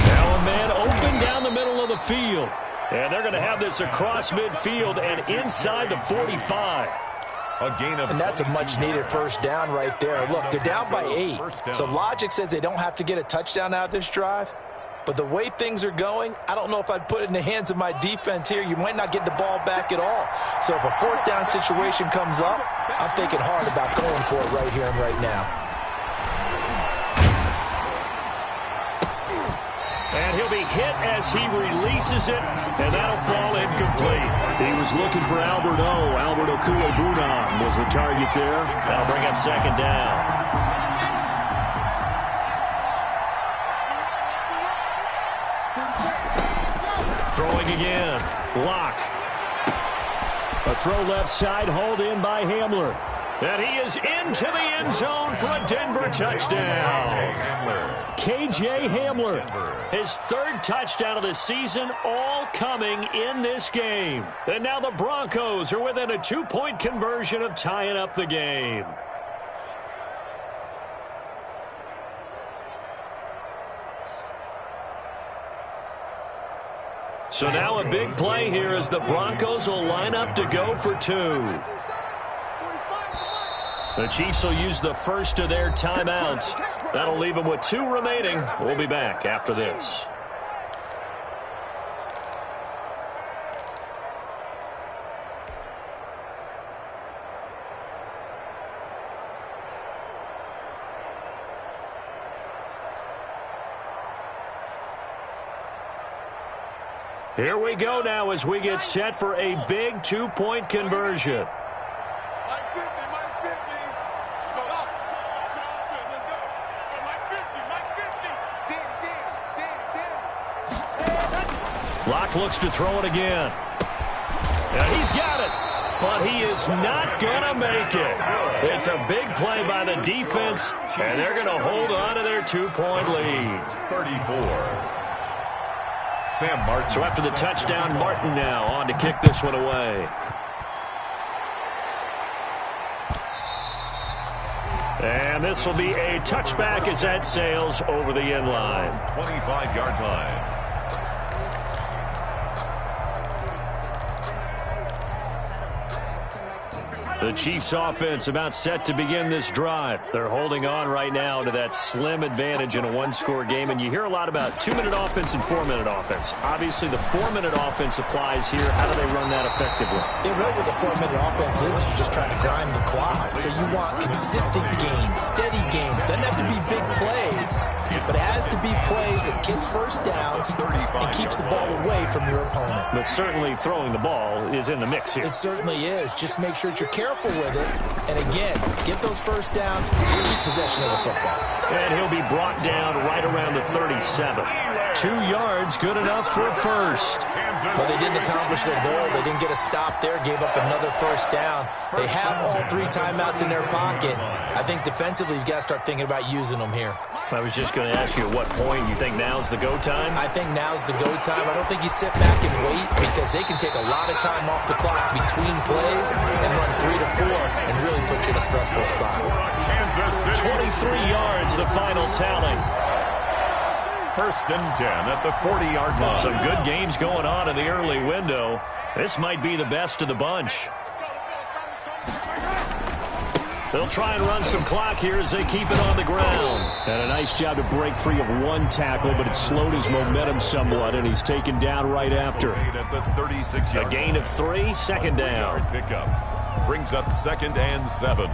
Now a man open down the middle of the field. And they're going to have this across midfield and inside the 45. A gain of, and that's a much-needed 1st down right there. Look, they're down by 8. So logic says they don't have to get a touchdown out of this drive. But the way things are going, I don't know if I'd put it in the hands of my defense here. You might not get the ball back at all. So if a 4th down situation comes up, I'm thinking hard about going for it right here and right now. And he'll be hit as he releases it, and that'll fall incomplete. He was looking for Albert O. Albert Okuebunan was the target there. That'll bring up 2nd down. Throwing again. Lock. A throw left side, hauled in by Hamler. And he is into the end zone for a Denver touchdown. KJ Hamler. His 3rd touchdown of the season, all coming in this game. And now the Broncos are within a 2-point conversion of tying up the game. So now a big play here as the Broncos will line up to go for 2. The Chiefs will use the first of their timeouts. That'll leave them with 2 remaining. We'll be back after this. Here we go now as we get set for a big 2-point conversion. Locke looks to throw it again. And he's got it. But he is not going to make it. It's a big play by the defense, and they're going to hold on to their 2-point lead. 34. Sam Martin. So after the touchdown, Martin now on to kick this one away. And this will be a touchback as that sails over the end line. 25-yard line. The Chiefs offense about set to begin this drive. They're holding on right now to that slim advantage in a 1-score game. And you hear a lot about 2-minute offense and 4-minute offense. Obviously, the 4-minute offense applies here. How do they run that effectively? Yeah, really what the 4-minute offense is you're just trying to grind the clock. So you want consistent gains, steady gains. Doesn't have to be big plays, but it has to be plays that gets 1st downs and keeps the ball away from your opponent. But certainly throwing the ball is in the mix here. It certainly is. Just make sure that you're careful careful with it, and again, get those first downs, keep possession of the football. And he'll be brought down right around the 37. 2 yards, good enough for a first. But they didn't accomplish their goal. They didn't get a stop there, gave up another first down. They have all 3 timeouts in their pocket. I think defensively, you've got to start thinking about using them here. I was just going to ask you at what point you think now's the go time? I think now's the go time. I don't think you sit back and wait because they can take a lot of time off the clock between plays and run 3 to 4 and really put you in a stressful spot. 23 yards, the final tally. First and 10 at the 40-yard line. Some good games going on in the early window. This might be the best of the bunch. They'll try and run some clock here as they keep it on the ground. And a nice job to break free of 1 tackle, but it slowed his momentum somewhat, and he's taken down right after. At the 36-yard A gain of 3, second down. Pickup brings up 2nd and 7.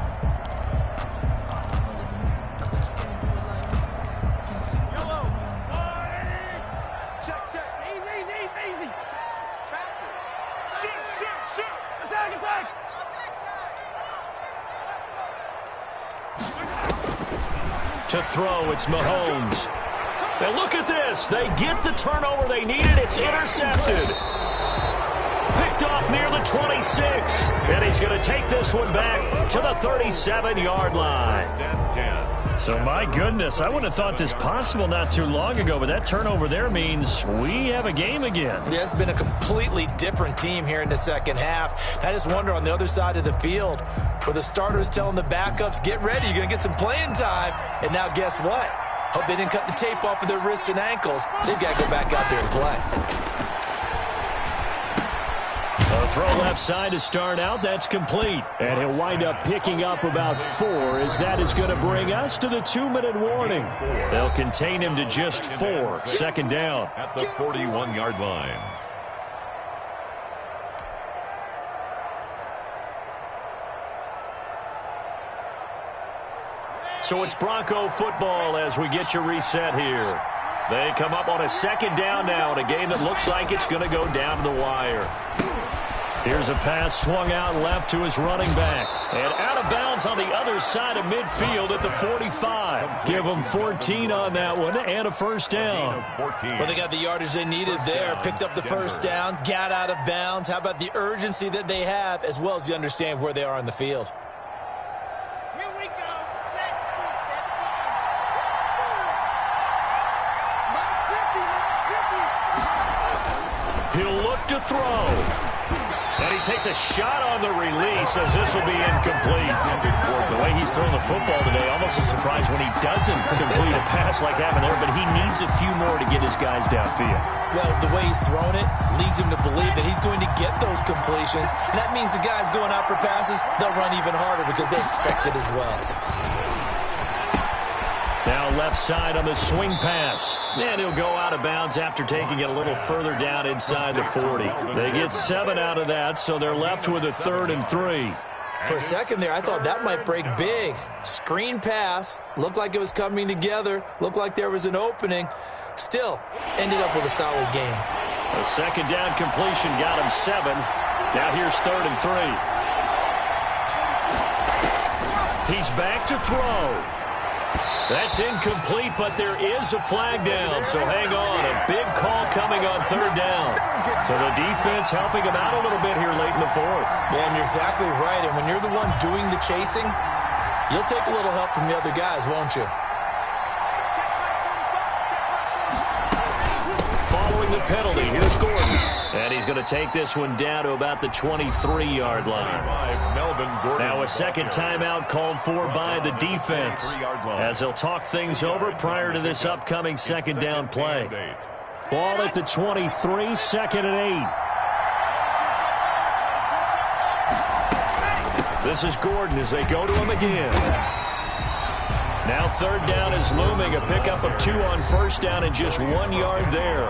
To throw, it's Mahomes. And look at this. They get the turnover they needed. It's intercepted. Picked off near the 26. And he's going to take this one back to the 37-yard line. So, my goodness, I wouldn't have thought this possible not too long ago, but that turnover there means we have a game again. Yeah, it's been a completely different team here in the second half. I just wonder on the other side of the field where the starters telling the backups, get ready, you're going to get some playing time. And now guess what? Hope they didn't cut the tape off of their wrists and ankles. They've got to go back out there and play. A throw left side to start out. That's complete. And he'll wind up picking up about 4, as that is going to bring us to the 2-minute warning. They'll contain him to just 4. Second down. At the 41-yard line. So it's Bronco football as we get you reset here. They come up on a second down now in a game that looks like it's going to go down to the wire. Here's a pass swung out left to his running back. And out of bounds on the other side of midfield at the 45. Give them 14 on that one and a first down. Well, they got the yardage they needed there. Picked up the first down, got out of bounds. How about the urgency that they have as well as the understand where they are on the field? Here we go. Set, reset, March 50, March 50. He'll look to throw. And he takes a shot on the release as this will be incomplete. The way he's throwing the football today, almost a surprise when he doesn't complete a pass like that there, but he needs a few more to get his guys downfield. Well, the way he's thrown it leads him to believe that he's going to get those completions. And that means the guys going out for passes, they'll run even harder because they expect it as well. Now left side on the swing pass. And he'll go out of bounds after taking it a little further down inside the 40. They get 7 out of that, so they're left with a 3rd and 3. For a second there, I thought that might break big. Screen pass. Looked like it was coming together. Looked like there was an opening. Still, ended up with a solid game. A second down completion got him 7. Now here's 3rd and 3. He's back to throw. That's incomplete, but there is a flag down, so hang on. A big call coming on 3rd down. So the defense helping him out a little bit here late in the 4th. Yeah, and you're exactly right. And when you're the one doing the chasing, you'll take a little help from the other guys, won't you? Following the penalty, here's Gordon. And he's going to take this one down to about the 23-yard line. Now a second timeout called for by the defense as they'll talk things over prior to this upcoming second down play. Ball at the 23, 2nd and 8. This is Gordon as they go to him again. Now 3rd down is looming, a pickup of 2 on 1st down and just 1 yard there.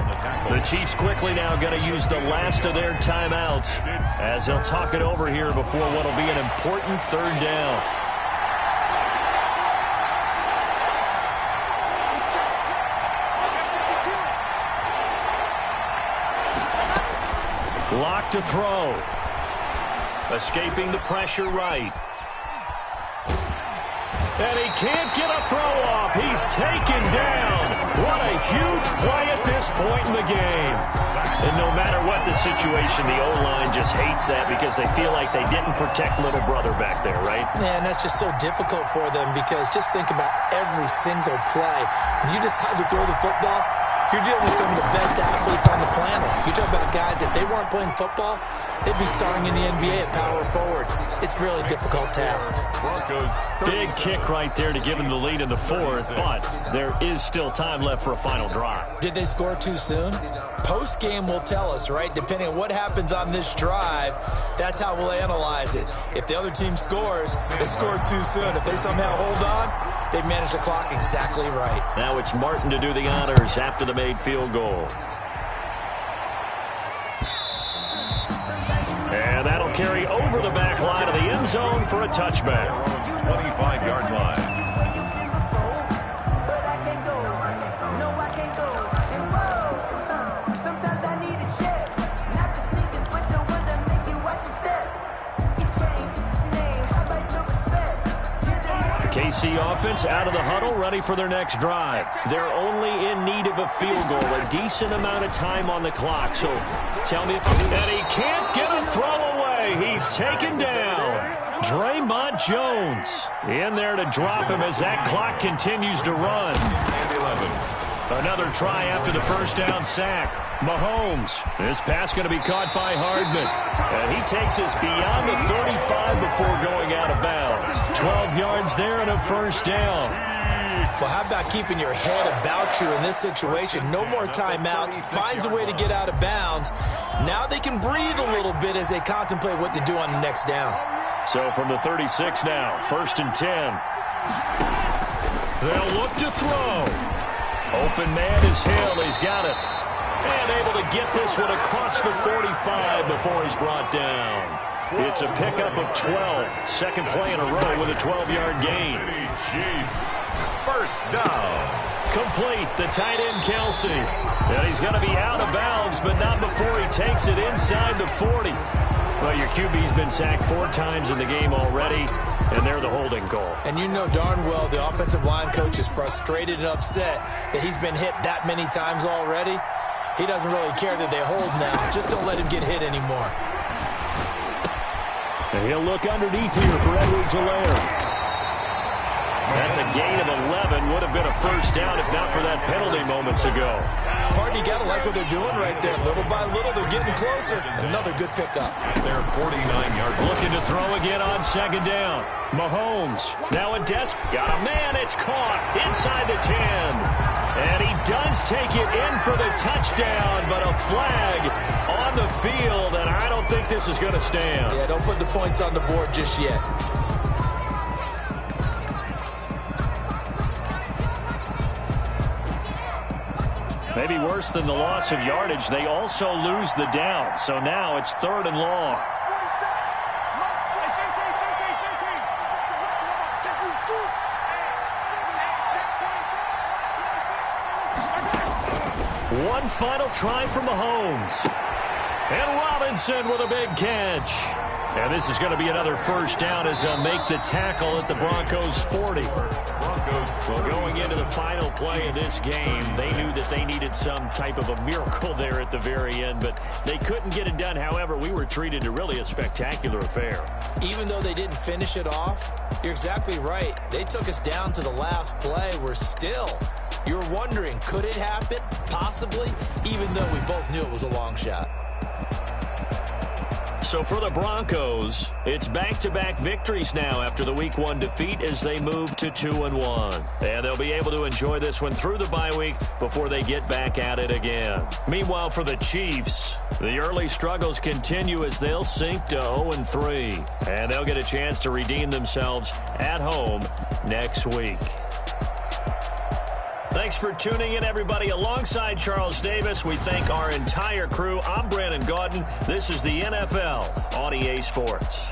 The Chiefs quickly now going to use the last of their timeouts as they'll talk it over here before what will be an important 3rd down. Lock to throw. Escaping the pressure right. And he can't get a throw off. He's taken down. What a huge play at this point in the game. And no matter what the situation, the O-line just hates that because they feel like they didn't protect little brother back there, right? Man, that's just so difficult for them because just think about every single play. When you decide to throw the football, you're dealing with some of the best athletes on the planet. You talk about guys, if they weren't playing football, they'd be starting in the NBA at power forward. It's a really difficult task. Big kick right there to give them the lead in the fourth, but there is still time left for a final drive. Did they score too soon? Post-game will tell us, right? Depending on what happens on this drive, that's how we'll analyze it. If the other team scores, they scored too soon. If they somehow hold on, they've managed the clock exactly right. Now it's Martin to do the honors after the made field goal. And that'll carry over the back line of the end zone for a touchback. 25-yard line. KC offense out of the huddle, ready for their next drive. They're only in need of a field goal, a decent amount of time on the clock. So tell me if and he can't get a throw away. He's taken down. Draymond Jones in there to drop him as that clock continues to run. Another try after the first down sack. Mahomes. This pass going to be caught by Hardman. And he takes us beyond the 35 before going out of bounds. 12 yards there and a first down. Well, how about keeping your head about you in this situation? No more timeouts. Finds a way to get out of bounds. Now they can breathe a little bit as they contemplate what to do on the next down. So from the 36 now, 1st and 10. They'll look to throw. Open man is Hill. He's got it. And able to get this one across the 45 before he's brought down. It's a pickup of 12. Second play in a row with a 12-yard gain. Chiefs. First down. Complete. The tight end, Kelsey. And he's going to be out of bounds, but not before he takes it inside the 40. Well, your QB's been sacked 4 times in the game already, and they're the holding call. And you know darn well the offensive line coach is frustrated and upset that he's been hit that many times already. He doesn't really care that they hold now. Just don't let him get hit anymore. And he'll look underneath here for Edwards-Helaire. That's a gain of 11. Would have been a first down if not for that penalty moments ago. Pardon, you got to like what they're doing right there. Little by little, they're getting closer. Another good pickup. They're 49-yard. Looking to throw again on second down. Mahomes. Now a desk. Got a man. It's caught inside the 10. And he does take it in for the touchdown, but a flag on the field, and I don't think this is going to stand. Yeah, don't put the points on the board just yet. Maybe worse than the loss of yardage, they also lose the down. So now it's 3rd and long. One final try from Mahomes. And Robinson with a big catch. And this is going to be another first down as they'll make the tackle at the Broncos' 40. Well, going into the final play of this game, they knew that they needed some type of a miracle there at the very end, but they couldn't get it done. However, we were treated to really a spectacular affair. Even though they didn't finish it off, you're exactly right. They took us down to the last play. We're still, you're wondering, could it happen? Possibly, even though we both knew it was a long shot. So for the Broncos, it's back-to-back victories now after the Week 1 defeat as they move to 2-1. And they'll be able to enjoy this one through the bye week before they get back at it again. Meanwhile, for the Chiefs, the early struggles continue as they'll sink to 0-3. And they'll get a chance to redeem themselves at home next week. Thanks for tuning in, everybody. Alongside Charles Davis, we thank our entire crew. I'm Brandon Gaudin. This is the NFL on EA Sports.